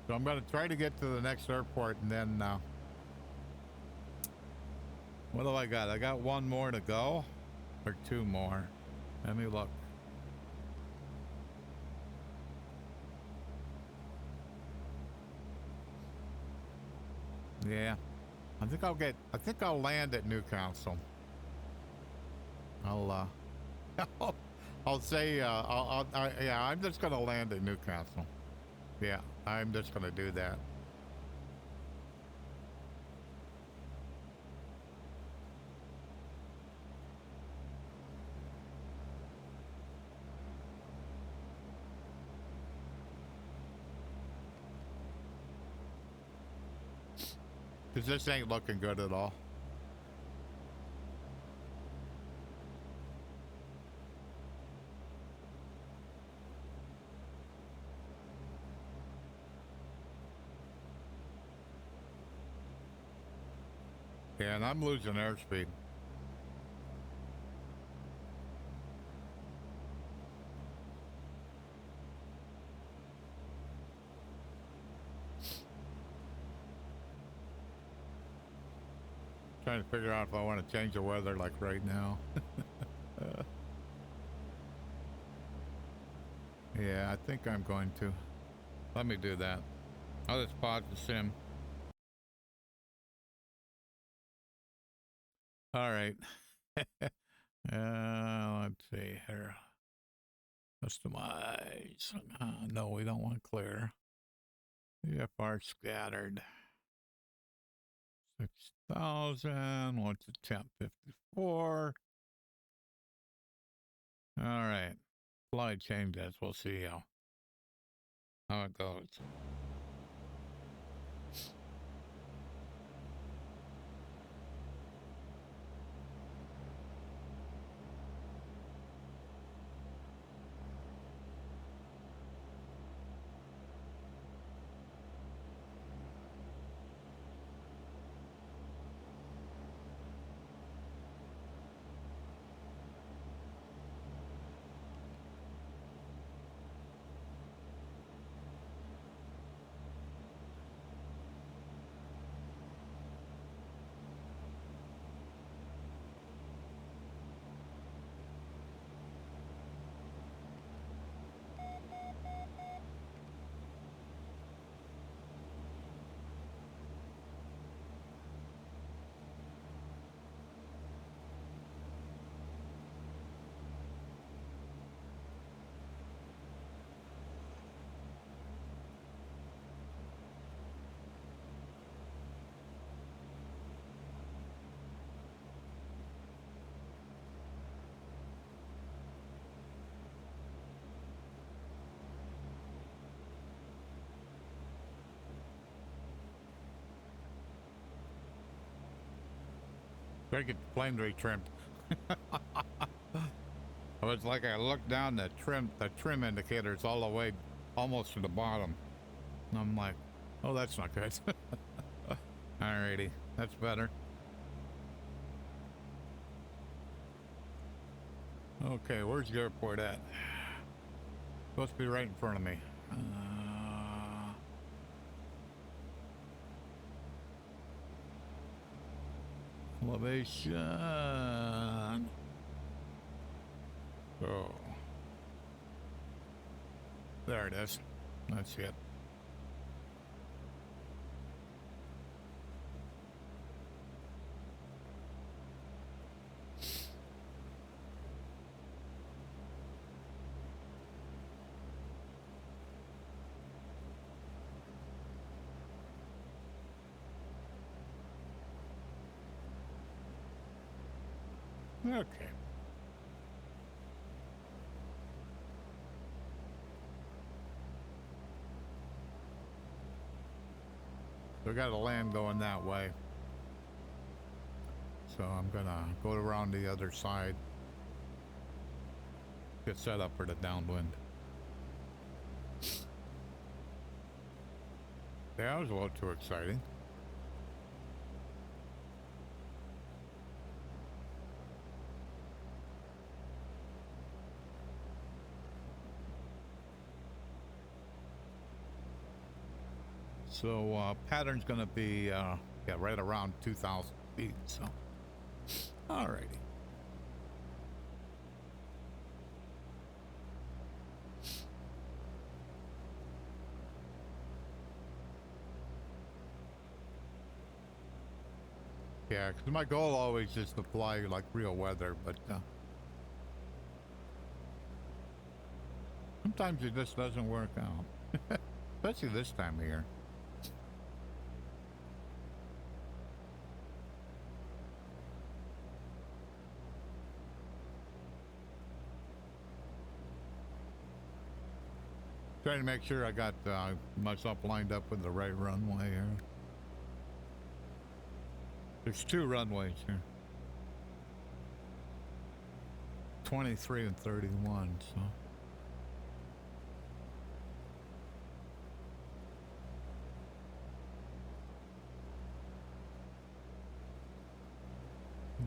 So I'm going to try to get to the next airport, and then what do I got? I got one more to go, or two more. Let me look. Yeah, I think I'll land at Newcastle. I'll say, yeah, I'm just gonna land at Newcastle. Yeah, I'm just gonna do that. Cause this ain't looking good at all. Yeah, and I'm losing airspeed. Trying to figure out if I want to change the weather like right now. Yeah, I think I'm going to. Let me do that. I'll just pause the sim. All right. Let's see here. Customize. No, we don't want clear. EFR scattered. 6,000. What's the temp? 54. All right. Apply changes. We'll see how it goes. Gotta get the flame retrimmed. It's like I looked down the trim indicators all the way almost to the bottom. And I'm like, oh, that's not good. Alrighty, that's better. Okay, where's the airport at? Supposed to be right in front of me. Elevation. Oh. There it is. That's it. Okay. We got a land going that way. So I'm gonna go around the other side. Get set up for the downwind. Yeah, that was a little too exciting. So pattern's gonna be yeah, right around 2,000 feet. So, alrighty. Yeah, because my goal always is to fly like real weather, but sometimes it just doesn't work out, especially this time of year. Trying to make sure I got myself lined up with the right runway here. There's two runways here. 23 and 31, so.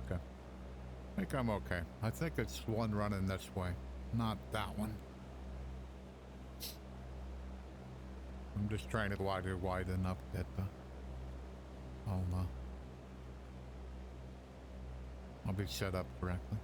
Okay. I think I'm okay. I think it's one running this way, not that one. I'm just trying to glide it wide enough that I'll be set up correctly.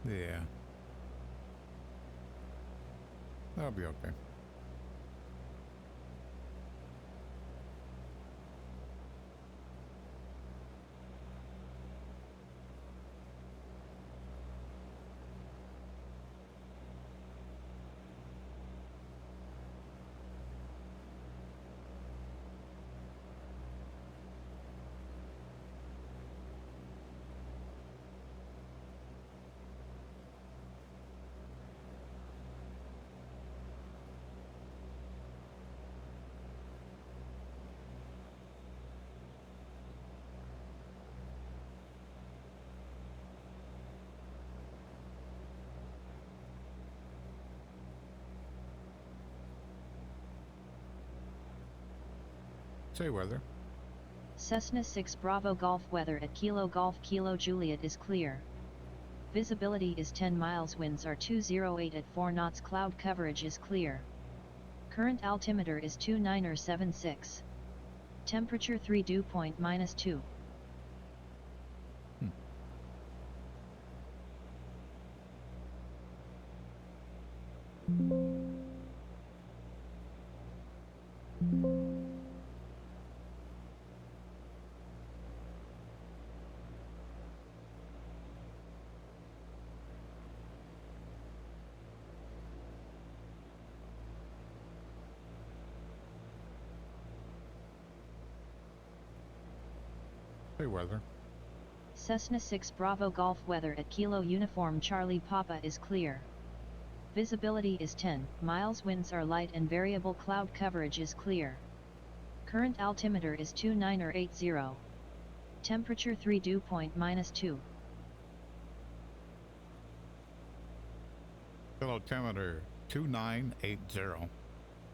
Yeah. That'll be okay. Say weather. Cessna 6 Bravo Golf weather at Kilo Golf Kilo Juliet is clear. Visibility is 10 miles, winds are 208 at 4 knots, cloud coverage is clear. Current altimeter is 2976. Temperature 3 dew point -2. Say weather. Cessna 6 Bravo Golf weather at Kilo Uniform Charlie Papa is clear. Visibility is 10 miles, winds are light and variable, cloud coverage is clear. Current altimeter is 2980. Temperature 3 dew point -2. Altimeter 2980.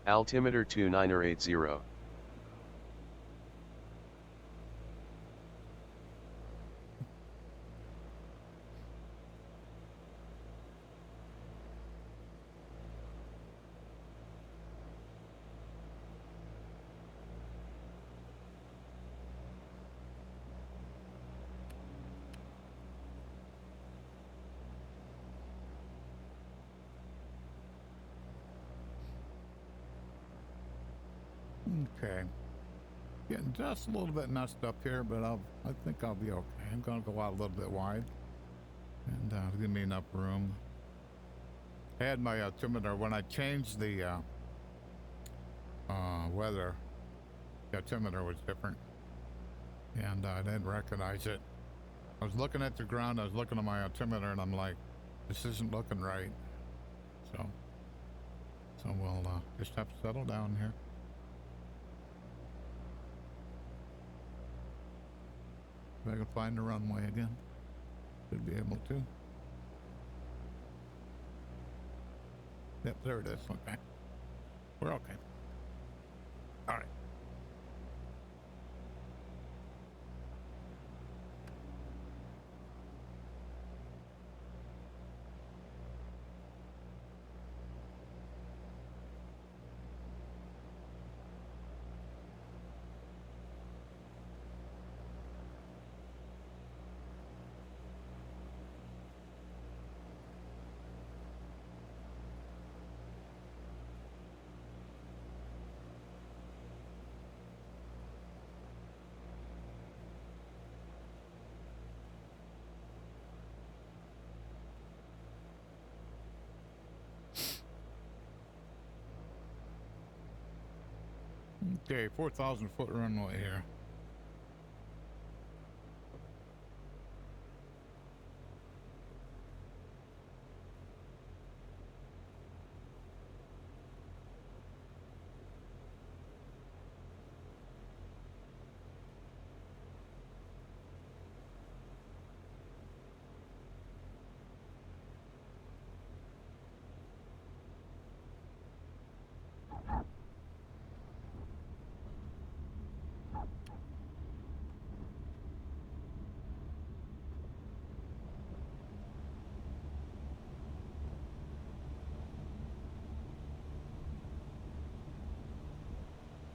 Altimeter 2980. Okay. Getting just a little bit messed up here, but I think I'll be okay. I'm gonna go out a little bit wide and give me enough room. I had my altimeter when I changed the weather. The altimeter was different, and I didn't recognize it. I was looking at the ground. I was looking at my altimeter, and I'm like, "This isn't looking right." So we'll just have to settle down here. If I can find the runway again, should be able to. Yep, there it is. Okay, we're okay. All right. Okay, 4,000 foot runway here.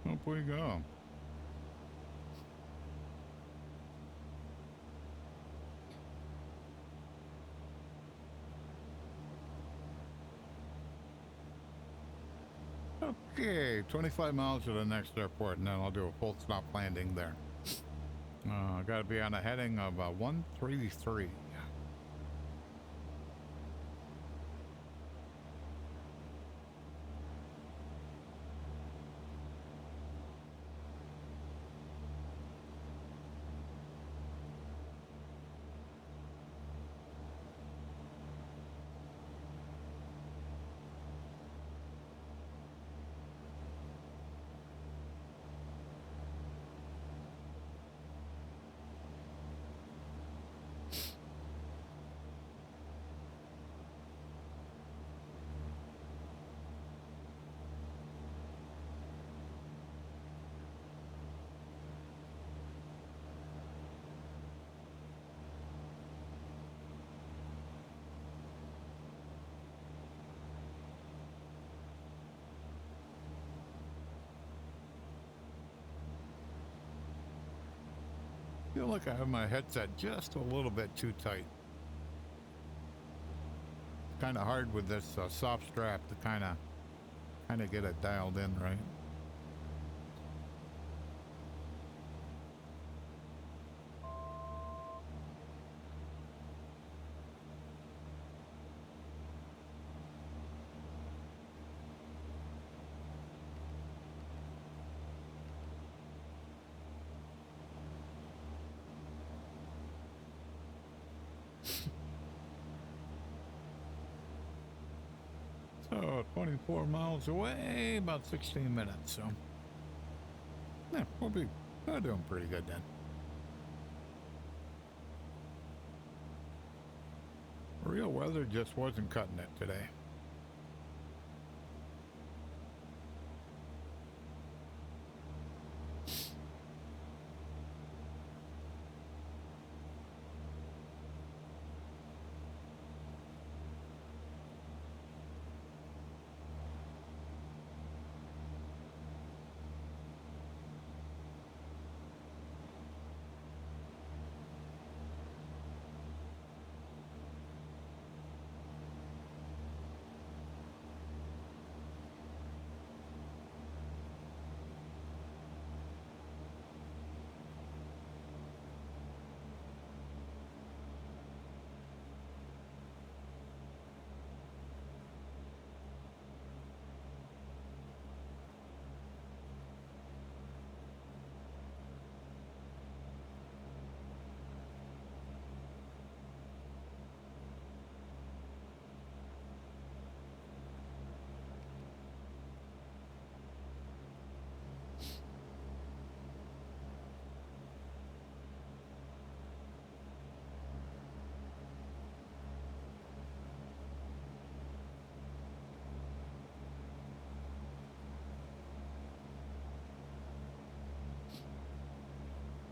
Up we go. Okay, 25 miles to the next airport, and then I'll do a full stop landing there. Got to be on a heading of 133. I feel like I have my headset just a little bit too tight. Kind of hard with this soft strap to kind of get it dialed in right. So 24 miles away, about 16 minutes. So yeah, we're doing pretty good then. Real weather just wasn't cutting it today.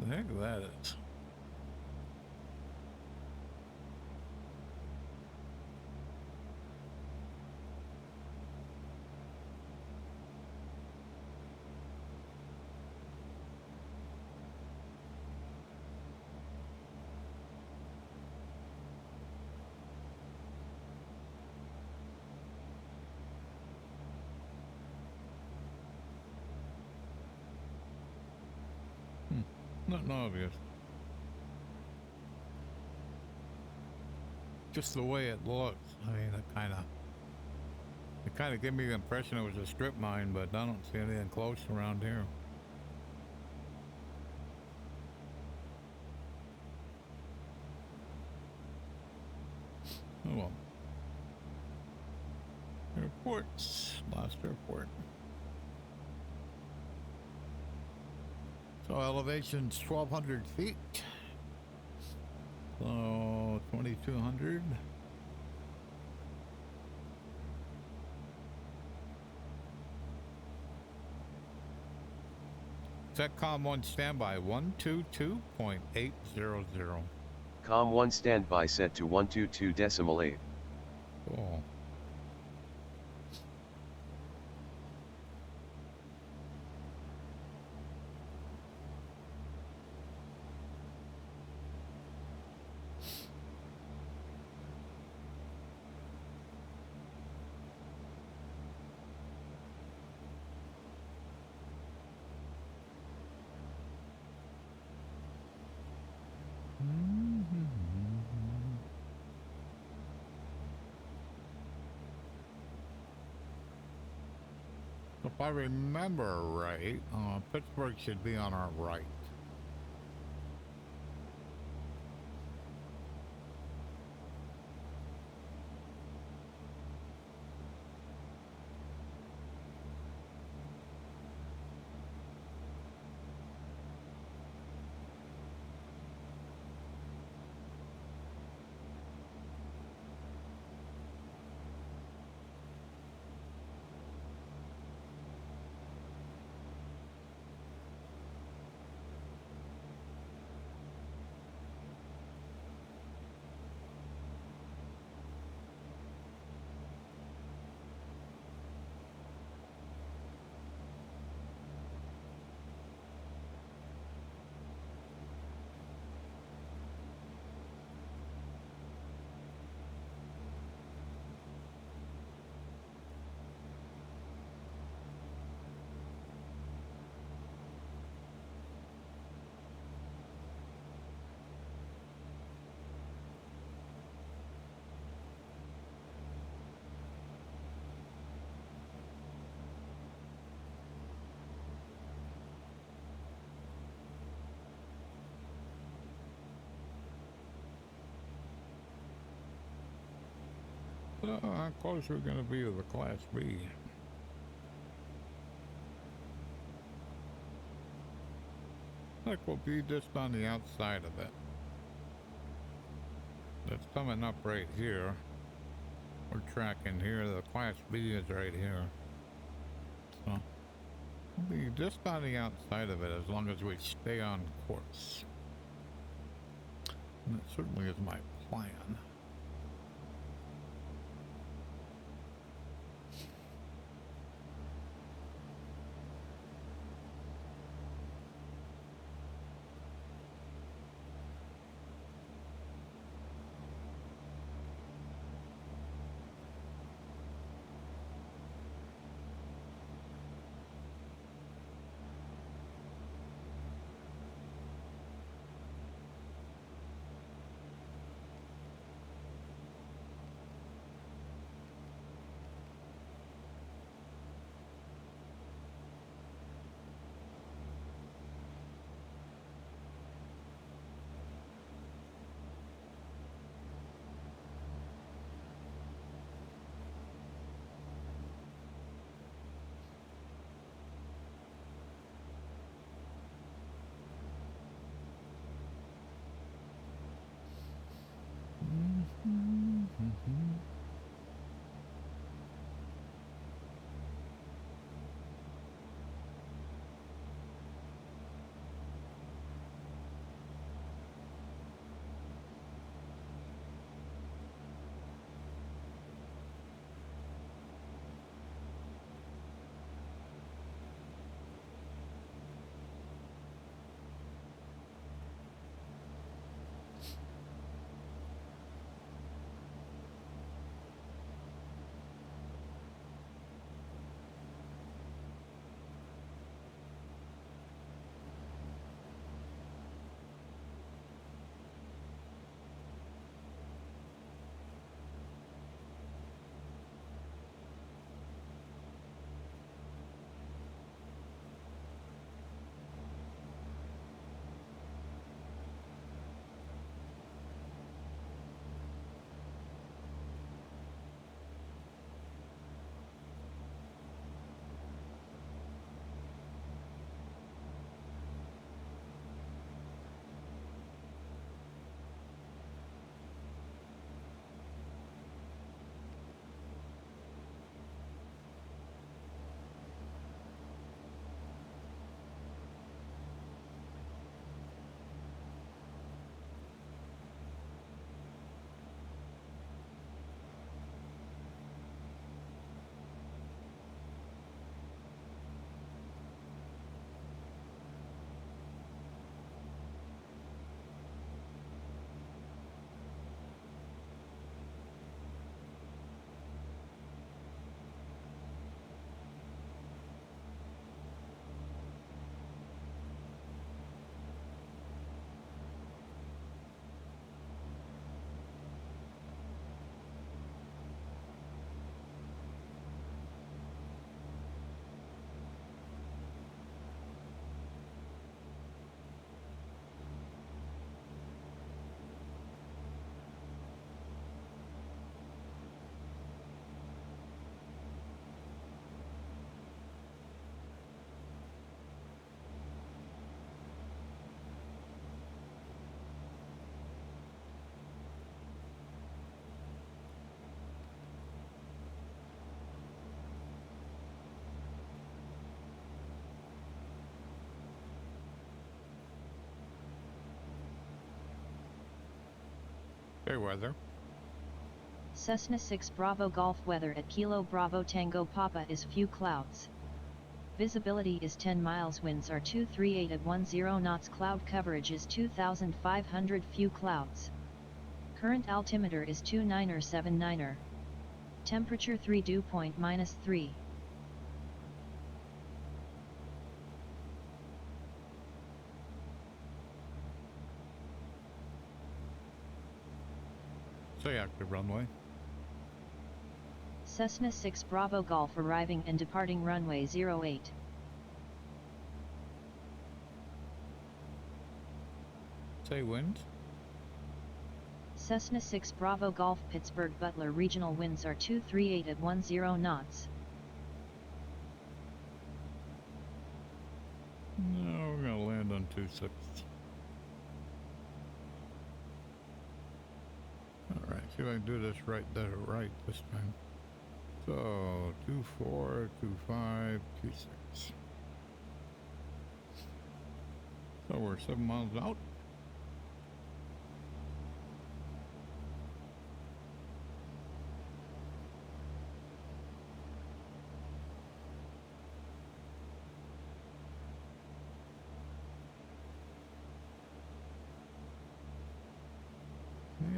The heck that is. Nothing obvious. Just the way it looks. I mean, it kind of gave me the impression it was a strip mine, but I don't see anything close around here. Oh well. Airports. Last airport. So elevation's 1,200 feet. So 2,200. Setcom 1 standby 122.800. Com 1 standby set to 122.8. Cool. If I remember right, Pittsburgh should be on our right. How close are we going to be to the Class B? Like we'll be just on the outside of it. It's coming up right here. We're tracking here. The Class B is right here. So we'll be just on the outside of it as long as we stay on course. And that certainly is my plan. weather. Cessna 6 Bravo Golf weather at Kilo Bravo Tango Papa is few clouds. Visibility is 10 miles, winds are 238 at 10 knots, cloud coverage is 2,500, few clouds. Current altimeter is 2979er. Temperature 3 dew point -3. Say active runway. Cessna 6 Bravo Golf arriving and departing runway 08. Say wind. Cessna 6 Bravo Golf Pittsburgh Butler regional winds are 238 at 10 knots. No, we're gonna land on 26. Alright, see if I can do this right this time. So 24, 25, 26. So we're 7 miles out.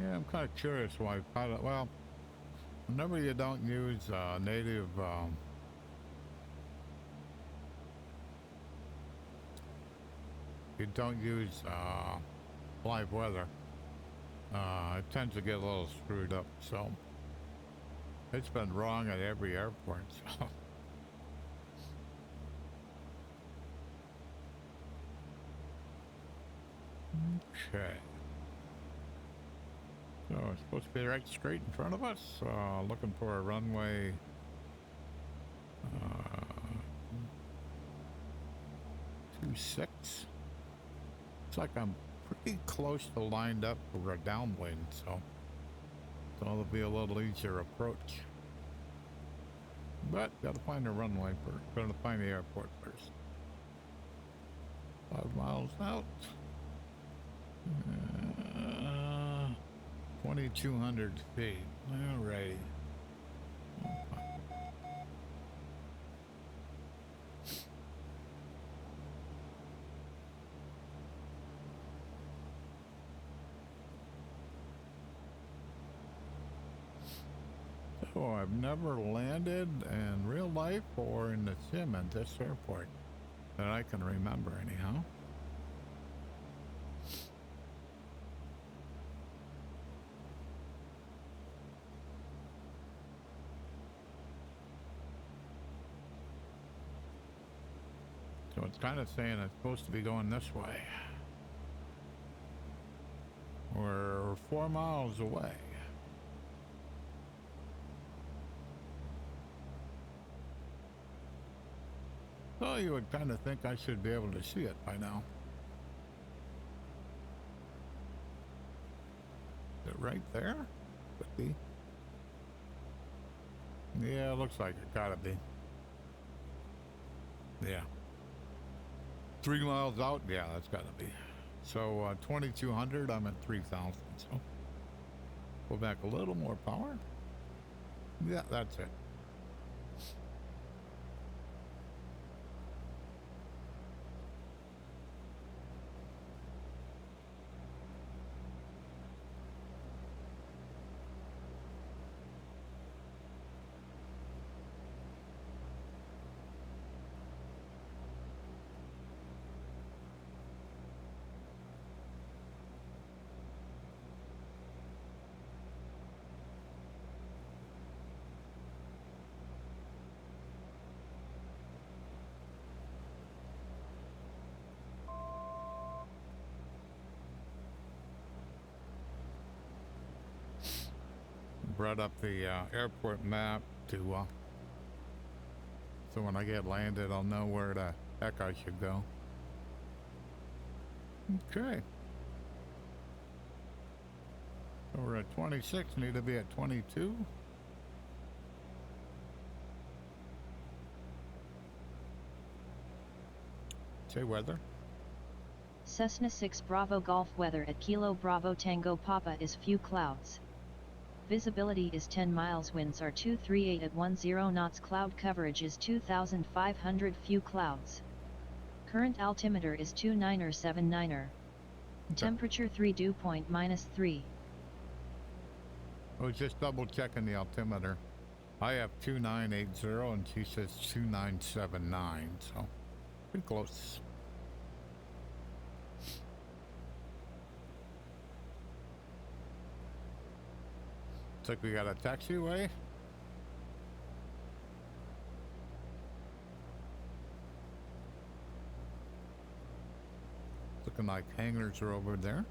Yeah, I'm kind of curious why pilot. Well, whenever you don't use native you don't use live weather, it tends to get a little screwed up. So it's been wrong at every airport. So. Okay. So it's supposed to be right straight in front of us. Looking for a runway 26. Looks like I'm pretty close to lined up for a downwind, so it'll be a little easier approach. But gotta find a runway first. Gotta find the airport first. 5 miles out. 2,200 feet. Alrighty. So I've never landed in real life or in the sim at this airport that I can remember anyhow. So it's kind of saying it's supposed to be going this way. We're 4 miles away. So you would kind of think I should be able to see it by now. Is it right there? Could be. Yeah, it looks like it gotta be. Yeah. 3 miles out? Yeah, that's gotta be. So 2,200, I'm at 3,000. So go back a little more power. Yeah, that's it. Brought up the airport map to so when I get landed I'll know where the heck I should go. Okay, so we're at 26, need to be at 22. Say weather. Cessna 6 Bravo Golf weather at Kilo Bravo Tango Papa is few clouds. Visibility is 10 miles, winds are 238 at 10 knots, cloud coverage is 2,500, few clouds. Current altimeter is 2979er. Temperature 3 dew point -3. I was just double checking the altimeter. I have 2980 and she says 2979, so pretty close. Looks like we got a taxiway. Looking like hangars are over there.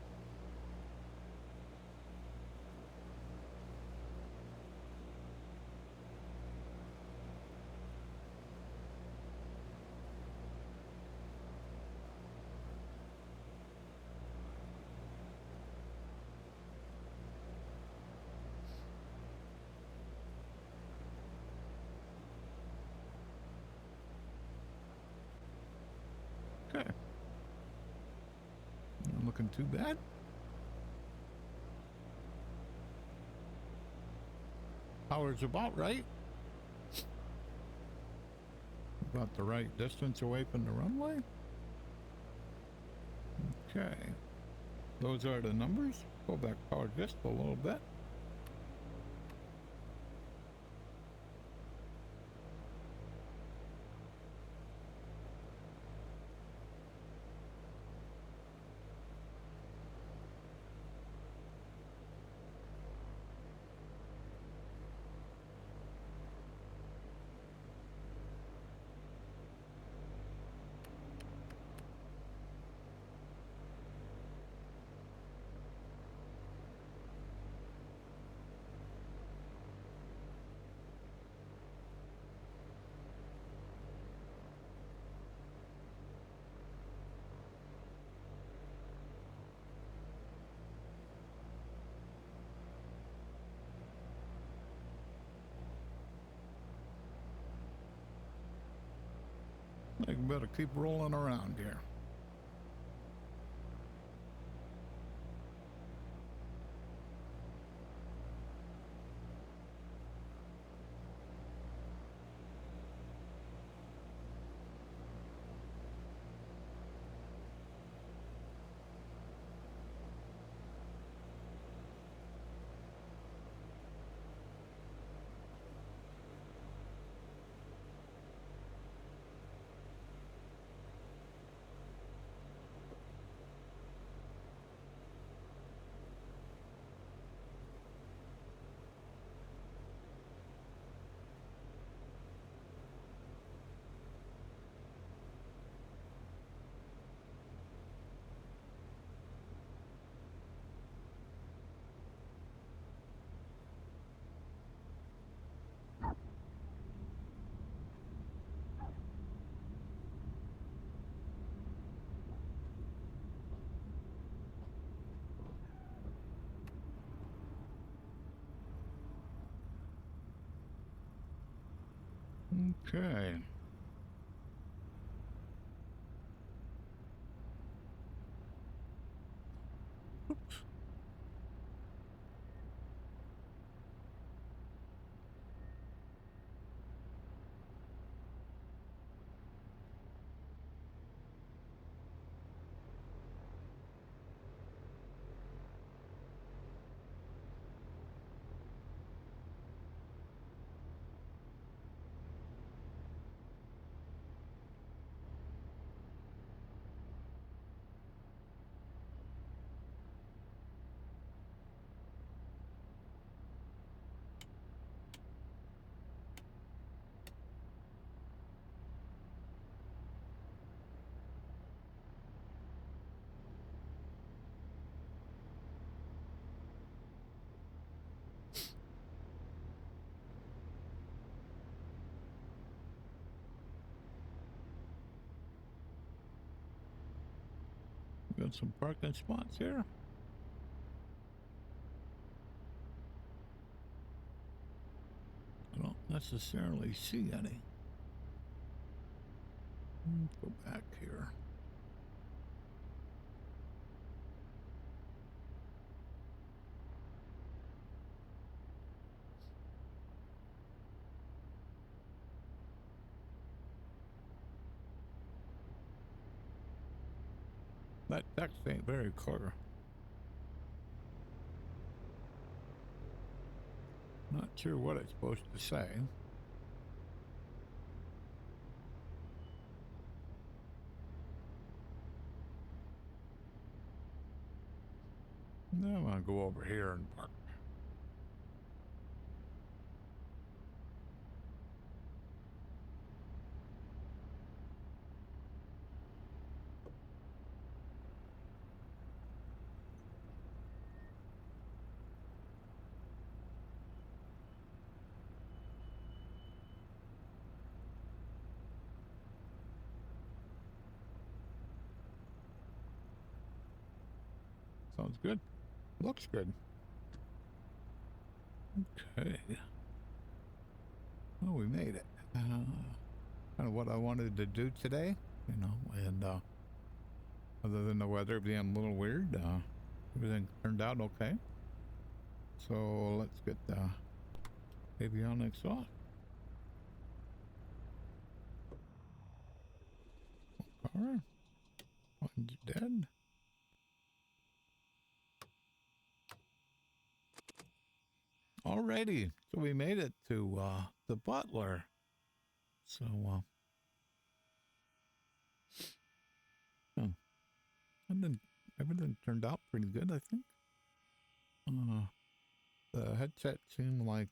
Okay. Not looking too bad. Power's about right. About the right distance away from the runway. Okay. Those are the numbers. Pull back power just a little bit. I better keep rolling around here. Okay. Oops. Got some parking spots here. I don't necessarily see any. Go back here. That text ain't very clear. Not sure what it's supposed to say. Now I'm gonna go over here and park. Sounds good. Looks good. Okay. Oh, we made it. Kind of what I wanted to do today, you know, and other than the weather being a little weird, everything turned out okay. So let's get the avionics off. Car. One's dead. Alrighty, so we made it to the Butler. So everything turned out pretty good, I think. The headset seemed like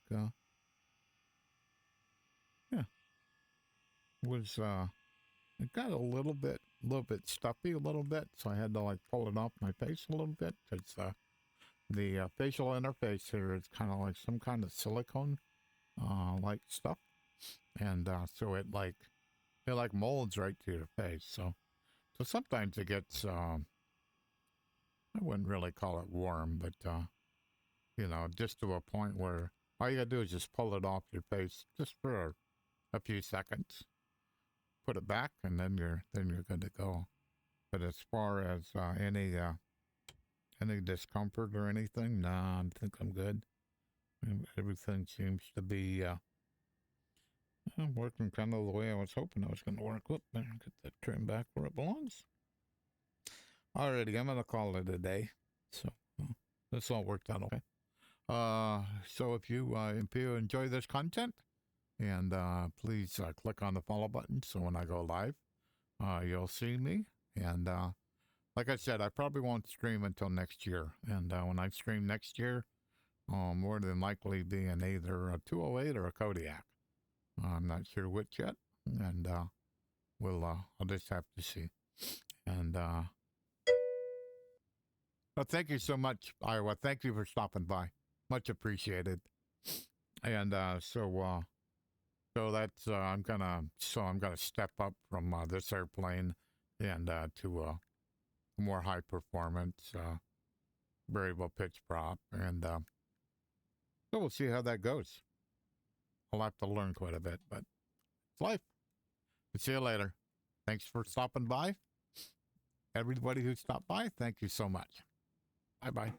was it got a little bit stuffy a little bit, so I had to like pull it off my face a little bit because the facial interface here is kind of like some kind of silicone like stuff, and so it like molds right to your face. So sometimes it gets I wouldn't really call it warm, but you know, just to a point where all you gotta do is just pull it off your face just for a few seconds, put it back, and then you're good to go. But as far as any discomfort or anything, nah, I think I'm good. Everything seems to be working kind of the way I was hoping it was going to work. Whoop, there, get that trim back where it belongs. Alrighty, I'm going to call it a day. So this all worked out okay. So if you enjoy this content, and please click on the follow button so when I go live, you'll see me. And like I said, I probably won't stream until next year. And when I stream next year, more than likely being either a 208 or a Kodiak. I'm not sure which yet, and I'll just have to see. And well, thank you so much, Iowa. Thank you for stopping by. Much appreciated. And so that's I'm gonna step up from this airplane and to a more high performance variable pitch prop, and so we'll see how that goes. I'll have to learn quite a bit, but it's life. We'll see you later. Thanks for stopping by. Everybody who stopped by, thank you so much. Bye-bye.